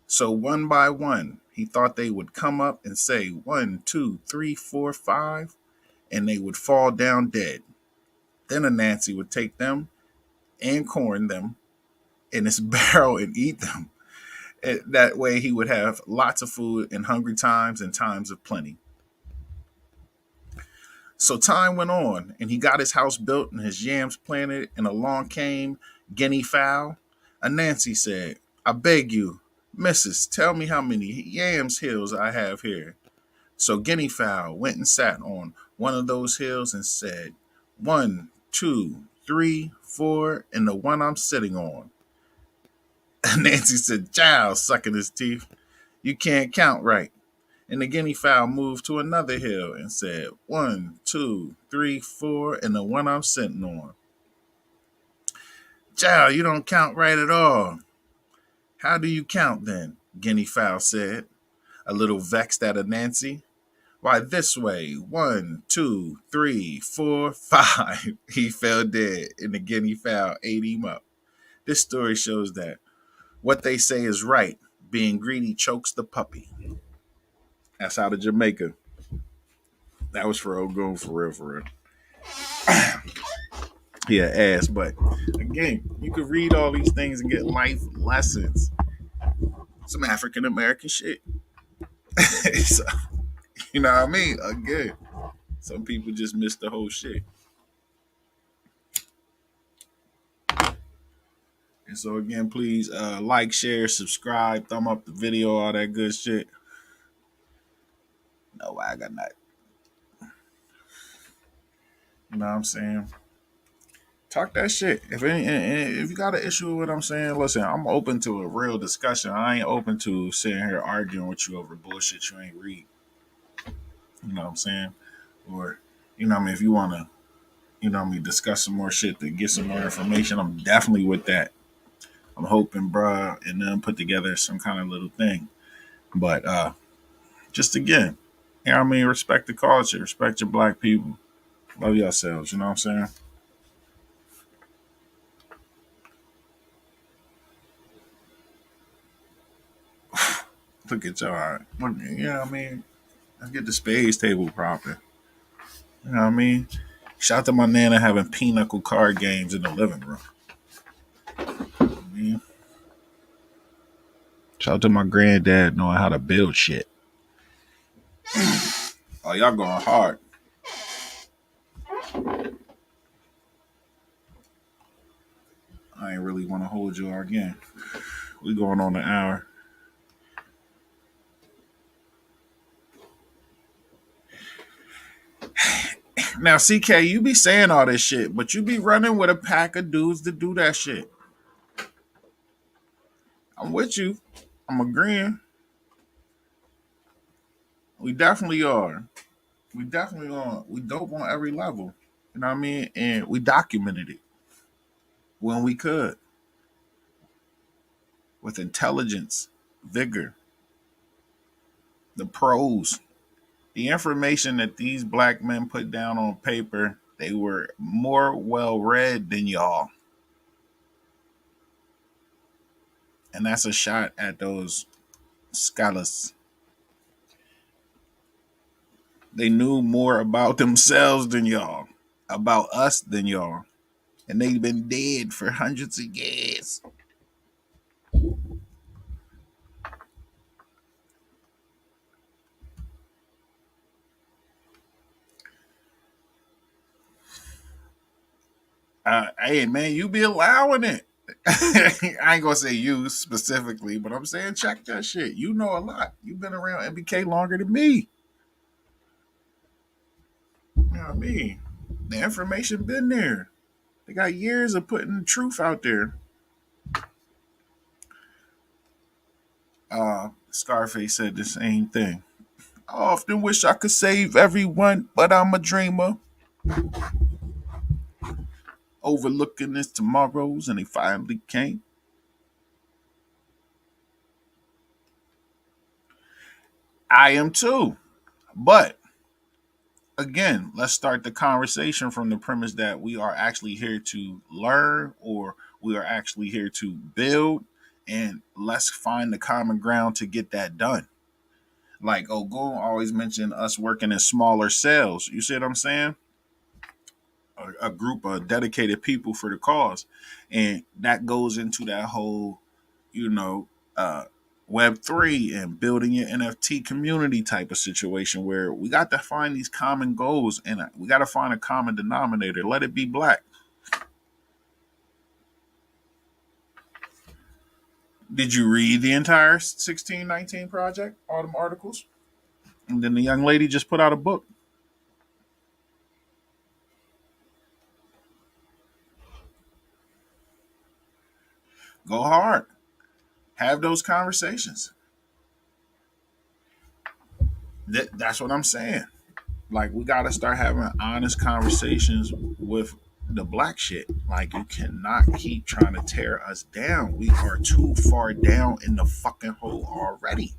So one by one, He thought they would come up and say 1, 2, 3, 4, 5, and they would fall down dead. Then Anansi would take them and corn them in his barrel and eat them. That way he would have lots of food in hungry times and times of plenty. So time went on, and he got his house built and his yams planted, and along came Guinea Fowl. Anansi said, I beg you, Missus, tell me how many yams hills I have here. So Guinea Fowl went and sat on one of those hills and said, 1, 2, 3, 4, and the one I'm sitting on. Nancy said, Child, sucking his teeth, you can't count right. And the guinea fowl moved to another hill and said, 1, 2, 3, 4, and the one I'm sitting on. Child, you don't count right at all. How do you count then? Guinea fowl said, a little vexed at Anansi. Why, this way. 1, 2, 3, 4, 5. He fell dead, and the guinea fowl ate him up. This story shows that what they say is right. Being greedy chokes the puppy. That's out of Jamaica. That was for Ogun, for real, for real. Yeah, ass. But again, you could read all these things and get life lessons. Some African American shit. So, you know what I mean? Again, some people just miss the whole shit. And so again, please like, share, subscribe, thumb up the video, all that good shit. No, I got not. You know what I'm saying? Talk that shit. If you got an issue with what I'm saying, listen, I'm open to a real discussion. I ain't open to sitting here arguing with you over bullshit you ain't read. You know what I'm saying? Or, you know what I mean, if you want to, you know what I mean, discuss some more shit to get some more information, I'm definitely with that. I'm hoping, bruh, and them put together some kind of little thing. But just again, you know what I mean, respect the culture, respect your black people. Love yourselves, you know what I'm saying? Look at y'all. You know what I mean? Let's get the spades table proper. You know what I mean? Shout out to my nana having pinochle card games in the living room. I mean, shout out to my granddad knowing how to build shit. Oh, y'all going hard. I ain't really want to hold you again. We going on an hour. Now, CK, you be saying all this shit, but you be running with a pack of dudes to do that shit. I'm with you. I'm agreeing. We definitely are. We definitely are. We dope on every level. You know what I mean? And we documented it when we could with intelligence, vigor, the pros, the information that these black men put down on paper. They were more well read than y'all. And that's a shot at those scholars. They knew more about themselves than y'all, about us than y'all. And they've been dead for hundreds of years. Hey, man, you be allowing it. I ain't gonna say you specifically, but I'm saying check that shit. You know a lot. You've been around MBK longer than me. You know what I mean? The information been there. They got years of putting the truth out there. Scarface said the same thing. I often wish I could save everyone, but I'm a dreamer. Overlooking this tomorrows, and they finally came. I am too. But again, let's start the conversation from the premise that we are actually here to learn or we are actually here to build, and let's find the common ground to get that done. Like Ogun always mentioned us working in smaller cells. You see what I'm saying? A group of dedicated people for the cause, and that goes into that whole, you know, uh, Web3 and building your NFT community type of situation where we got to find these common goals and we got to find a common denominator. Let it be black. Did you read the entire 1619 project, all them articles? And then the young lady just put out a book. Go hard. Have those conversations. That's what I'm saying. Like we gotta start having honest conversations with the black shit. Like you cannot keep trying to tear us down. We are too far down in the fucking hole already.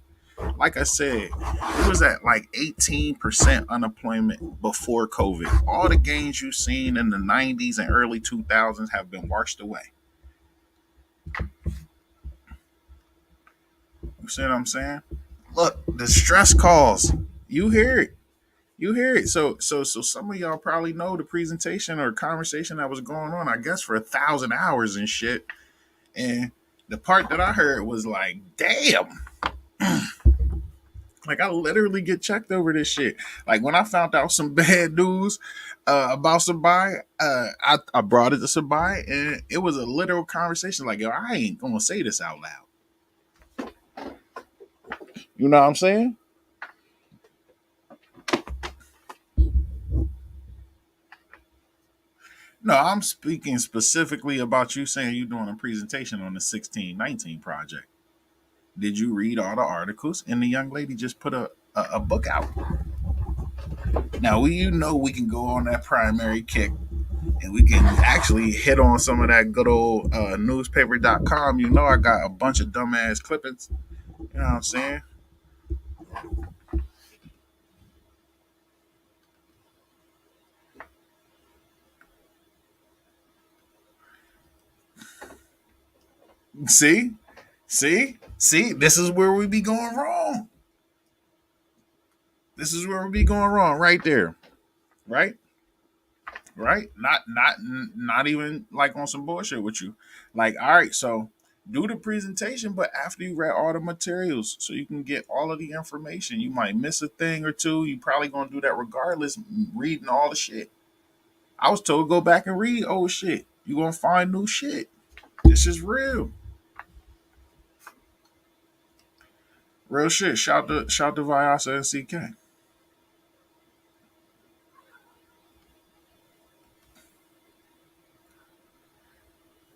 Like I said, it was at like 18% unemployment before COVID. All the gains you've seen in the 90s and early 2000s have been washed away. You see what I'm saying? Look, the stress calls. You hear it. You hear it. So some of y'all probably know the presentation or conversation that was going on, I guess, for 1,000 hours and shit. And the part that I heard was like, damn. Like I literally get checked over this shit. Like when I found out some bad news about somebody, I brought it to somebody, and it was a literal conversation. Like, yo, I ain't gonna say this out loud. You know what I'm saying? No, I'm speaking specifically about you saying you're doing a presentation on the 1619 project. Did you read all the articles? And the young lady just put a book out. Now we can go on that primary kick and we can actually hit on some of that good old newspaper.com. You know I got a bunch of dumbass clippings. You know what I'm saying? See? See? This is where we be going wrong. This is where we be going wrong right there. Right? Right? Not even like on some bullshit with you. Like, all right, so do the presentation, but after you read all the materials, so you can get all of the information. You might miss a thing or two. You probably gonna do that regardless, reading all the shit. I was told go back and read old shit. You gonna find new shit. This is real. Real shit. Shout to Vyasa and CK.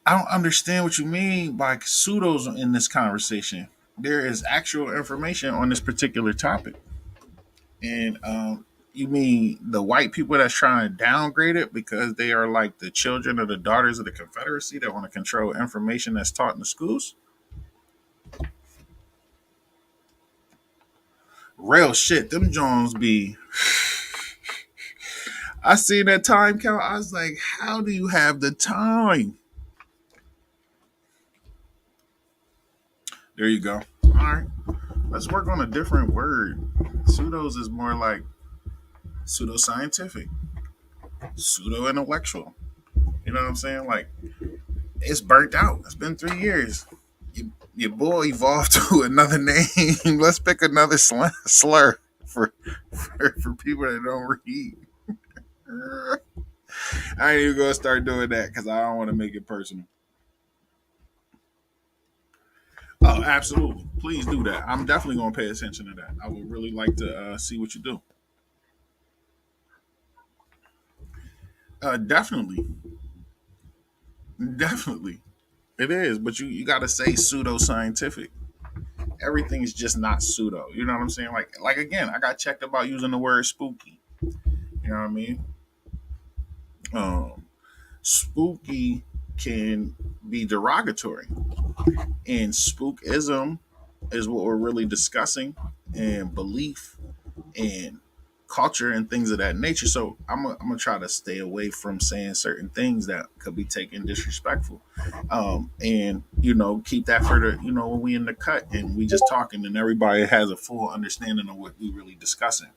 I don't understand what you mean by pseudos in this conversation. There is actual information on this particular topic. And you mean the white people that's trying to downgrade it because they are like the children or the daughters of the Confederacy that want to control information that's taught in the schools? Real shit. Them Jones be. I seen that time count. I was like, how do you have the time? There you go. All right. Let's work on a different word. Pseudos is more like pseudoscientific, pseudo intellectual. You know what I'm saying? Like, it's burnt out. It's been 3 years. Your boy evolved to another name. Let's pick another slur for people that don't read. I ain't even gonna start doing that because I don't want to make it personal. Oh, absolutely. Please do that. I'm definitely gonna pay attention to that. I would really like to see what you do. Definitely, definitely, it is. But you got to say pseudoscientific. Everything is just not pseudo. You know what I'm saying? Like again, I got checked about using the word spooky. You know what I mean? Um, spooky can be derogatory, and spookism is what we're really discussing, and belief and culture and things of that nature. So I'm gonna try to stay away from saying certain things that could be taken disrespectful, and keep that for the when we in the cut and we just talking and everybody has a full understanding of what we really discussing.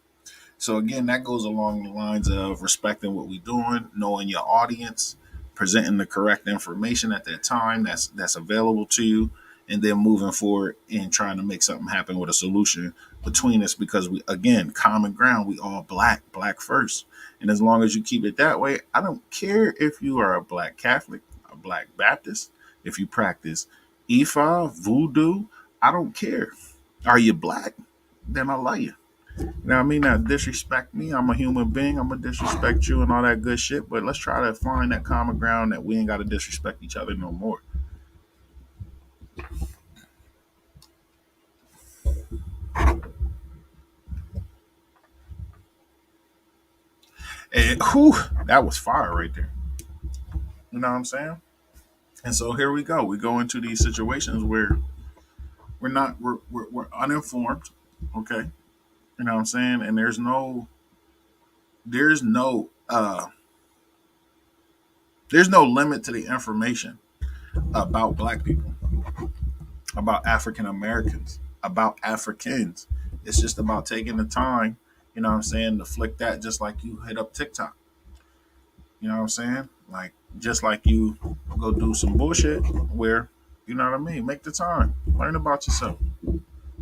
So again, that goes along the lines of respecting what we're doing, knowing your audience, presenting the correct information at that time that's available to you, and then moving forward and trying to make something happen with a solution between us. Because we, again, common ground, we all black first. And as long as you keep it that way, I don't care if you are a black Catholic, a black Baptist, if you practice Ifa, voodoo, I don't care. Are you black? Then I love you. Now, I mean, not disrespect me. I'm a human being. I'm gonna disrespect you and all that good shit. But let's try to find that common ground that we ain't got to disrespect each other no more. And whew, that was fire right there. You know what I'm saying? And so here we go. We go into these situations where we're uninformed. Okay, you know what I'm saying? And there's no there's no limit to the information about black people, about African Americans, about Africans. It's just about taking the time, you know what I'm saying, to flick that just like you hit up TikTok. You know what I'm saying? Like just like you go do some bullshit where, you know what I mean, make the time. Learn about yourself.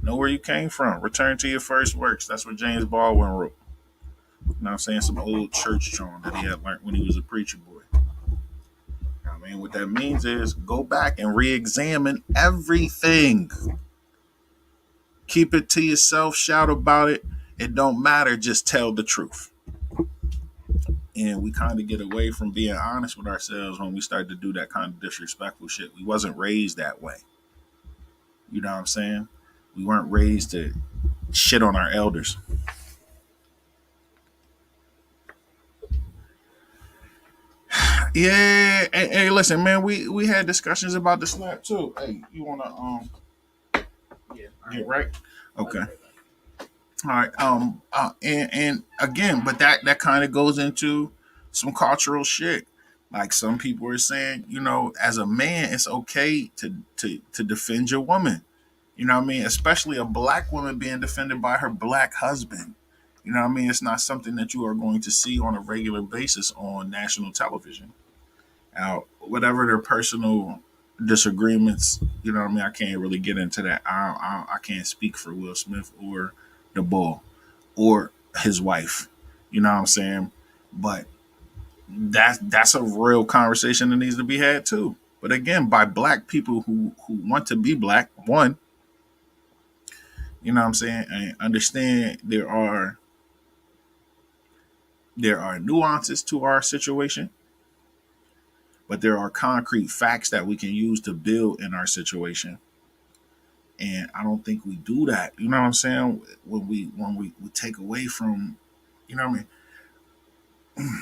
Know where you came from. Return to your first works. That's what James Baldwin wrote. You know what I'm saying? Some old church tone that he had learned when he was a preacher boy. You know what I mean? What that means is go back and re-examine everything. Keep it to yourself. Shout about it. It don't matter. Just tell the truth. And we kind of get away from being honest with ourselves when we start to do that kind of disrespectful shit. We wasn't raised that way. You know what I'm saying? We weren't raised to shit on our elders. Yeah. Hey, listen, man. We had discussions about the slap too. Hey, you wanna get right? Okay. All right. And again, but that kind of goes into some cultural shit. Like some people are saying, as a man, it's okay to defend your woman. You know what I mean? Especially a black woman being defended by her black husband. You know what I mean? It's not something that you are going to see on a regular basis on national television. Now, whatever their personal disagreements, you know what I mean? I can't really get into that. I can't speak for Will Smith or the bull or his wife. You know what I'm saying? But that's a real conversation that needs to be had too. But again, by black people who want to be black, one, you know what I'm saying, and understand there are nuances to our situation, but there are concrete facts that we can use to build in our situation. And I don't think we do that. You know what I'm saying? When we take away from, you know what I mean?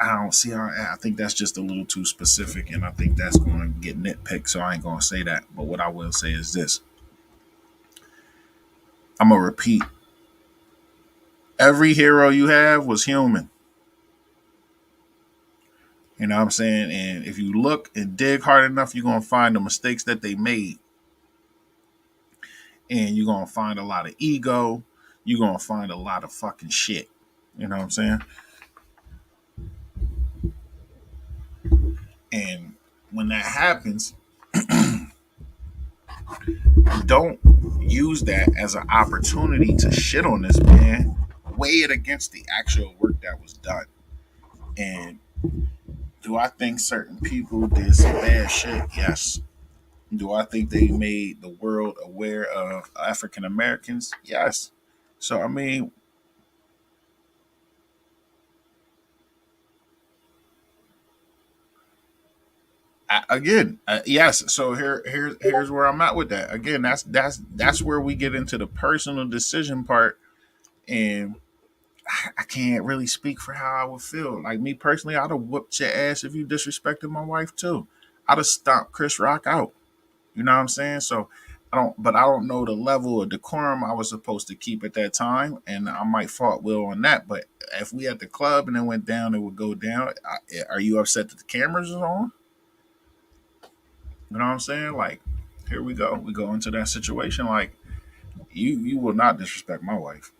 I don't see. I think that's just a little too specific, and I think that's going to get nitpicked. So I ain't going to say that. But what I will say is this: I'm gonna repeat. Every hero you have was human. You know what I'm saying? And if you look and dig hard enough, you're gonna find the mistakes that they made, and you're gonna find a lot of ego. You're gonna find a lot of fucking shit. You know what I'm saying? And when that happens, don't use that as an opportunity to shit on this man. Weigh it against the actual work that was done. And do I think certain people did some bad shit? Yes. Do I think they made the world aware of African Americans? Yes. So I mean, again, yes. So here's where I'm at with that. Again, that's where we get into the personal decision part, and I can't really speak for how I would feel. Like me personally, I'd have whooped your ass if you disrespected my wife too. I'd have stomped Chris Rock out. You know what I'm saying? So I don't know the level of decorum I was supposed to keep at that time, and I might fault Will on that. But if we at the club and it went down, it would go down. Are you upset that the cameras are on? You know what I'm saying? Like, here we go. We go into that situation. Like, you will not disrespect my wife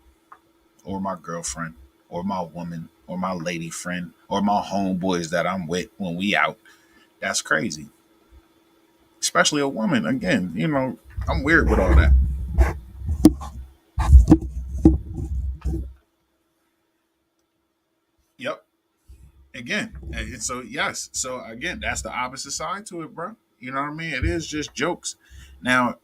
or my girlfriend or my woman or my lady friend or my homeboys that I'm with when we out. That's crazy. Especially a woman. Again, I'm weird with all that. Yep. Again, so yes. So again, that's the opposite side to it, bro. You know what I mean? It is just jokes. Now,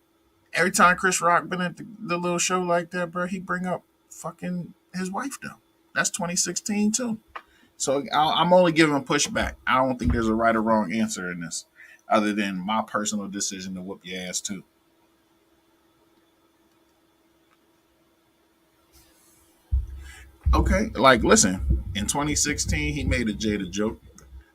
every time Chris Rock been at the little show like that, bro, he bring up fucking his wife though. That's 2016 too. So I'm only giving pushback. I don't think there's a right or wrong answer in this, other than my personal decision to whoop your ass too. Okay, like listen, in 2016 he made a Jada joke.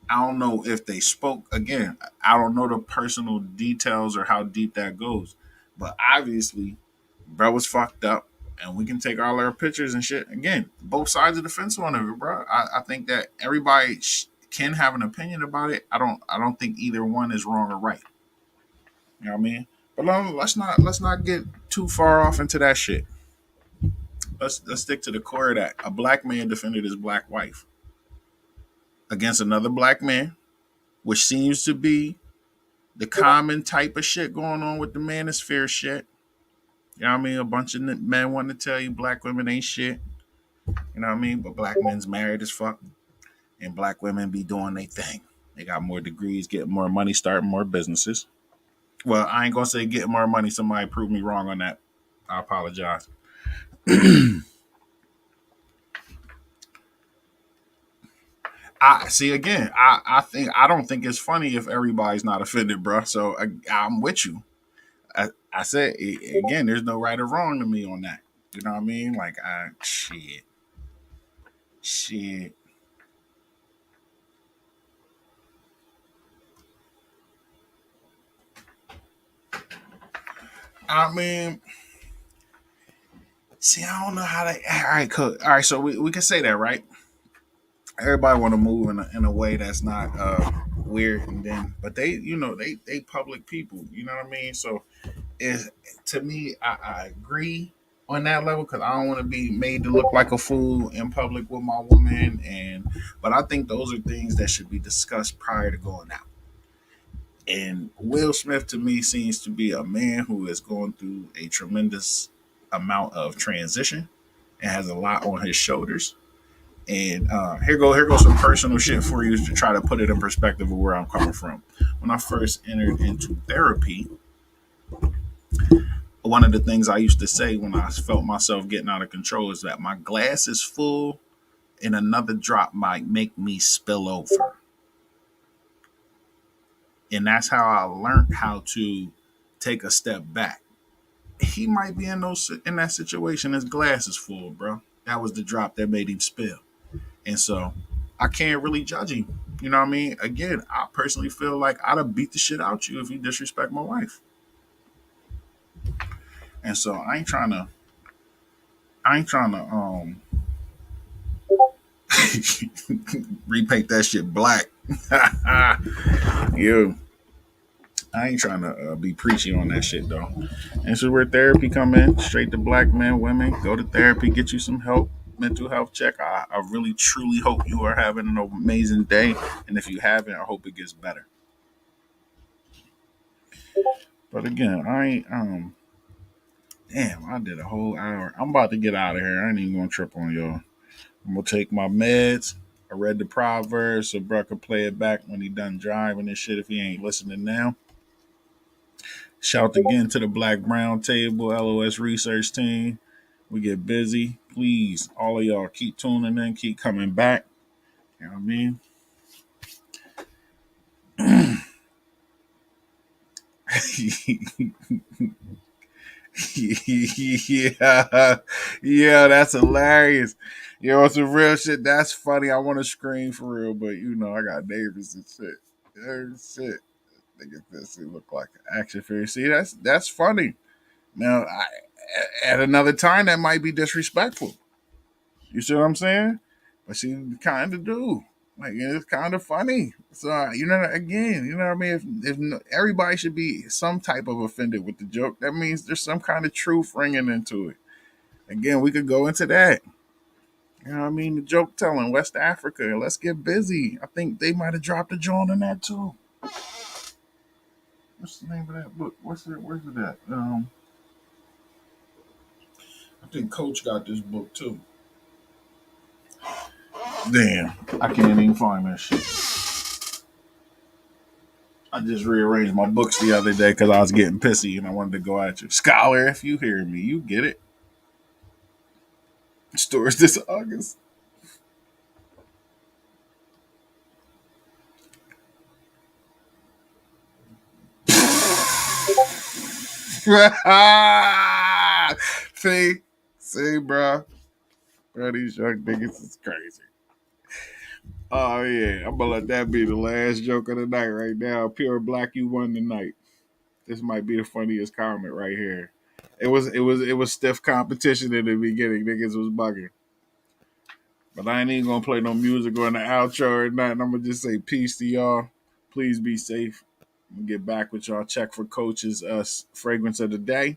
I don't know if they spoke again. I don't know the personal details or how deep that goes, but obviously, bro was fucked up, and we can take all our pictures and shit. Again, both sides of the fence on it, bro. I think that everybody can have an opinion about it. I don't think either one is wrong or right. You know what I mean? But let's not get too far off into that shit. Let's stick to the core of that. A black man defended his black wife against another black man, which seems to be the common type of shit going on with the manosphere shit. You know what I mean? A bunch of men want to tell you black women ain't shit. You know what I mean? But black men's married as fuck, and black women be doing their thing. They got more degrees, getting more money, starting more businesses. Well, I ain't gonna say getting more money. Somebody prove me wrong on that. I apologize. I see again. I don't think it's funny if everybody's not offended, bro. So I'm with you. I said again, there's no right or wrong to me on that. You know what I mean? Like, shit. I mean, see, I don't know how they. All right, cool. All right, so we can say that, right? Everybody want to move in a way that's not weird, and then, but they public people. You know what I mean? So is to me, I agree on that level because I don't want to be made to look like a fool in public with my woman, but I think those are things that should be discussed prior to going out. And Will Smith to me seems to be a man who is going through a tremendous amount of transition and has a lot on his shoulders. And here goes some personal shit for you to try to put it in perspective of where I'm coming from. When I first entered into therapy, one of the things I used to say when I felt myself getting out of control is that my glass is full and another drop might make me spill over. And that's how I learned how to take a step back. He might be in that situation. His glass is full, bro. That was the drop that made him spill. And so I can't really judge him. You know what I mean? Again, I personally feel like I'd have beat the shit out you if you disrespect my wife. And so I ain't trying to repaint that shit black. Yo, I ain't trying to be preachy on that shit though. And so where therapy come in, straight to black men, women, go to therapy, get you some help, mental health check. I really truly hope you are having an amazing day, and if you haven't, I hope it gets better. But again, I ain't damn, I did a whole hour. I'm about to get out of here. I ain't even gonna trip on y'all. I'm gonna take my meds. I read the proverbs so bro can play it back when he done driving and shit if he ain't listening now. Shout again to the Black Brown Table, LOS research team. We get busy. Please, all of y'all keep tuning in, keep coming back. You know what I mean? Yeah, yeah, that's hilarious. Yo, some real shit. That's funny. I want to scream for real, but I got neighbors and shit. Shit. Nigga, this look like an action figure. See, that's funny. Now, at another time, that might be disrespectful. You see what I'm saying? But she kind of do. Like, it's kind of funny. So, again, you know what I mean? If everybody should be some type of offended with the joke, that means there's some kind of truth ringing into it. Again, we could go into that. You know what I mean? The joke telling, West Africa, let's get busy. I think they might have dropped a joint in that too. What's the name of that book? Where's it at? I think Coach got this book too. Damn, I can't even find that shit. I just rearranged my books the other day because I was getting pissy and I wanted to go at you. Scholar, if you hear me, you get it. Stores this August. see, see, bro. Bro, these young niggas is crazy. Oh yeah, I'm gonna let that be the last joke of the night right now. Pure Black, you won the night. This might be the funniest comment right here. It was stiff competition in the beginning. Niggas was bugging. But I ain't even gonna play no music or the outro or nothing. I'm gonna just say peace to y'all. Please be safe. I'm gonna get back with y'all. Check for Coach's fragrance of the day.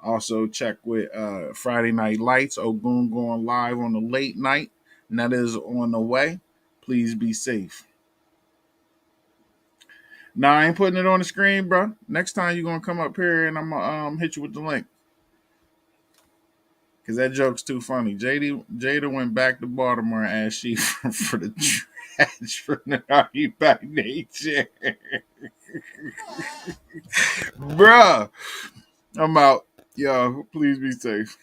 Also check with Friday Night Lights. Ogun going live on the late night. And that is on the way. Please be safe. Nah, I ain't putting it on the screen, bro. Next time you're gonna come up here and I'm gonna hit you with the link. Cause that joke's too funny. Jada went back to Baltimore and asked she for the trash from the Army by nature. Bruh. I'm out. Yo, please be safe.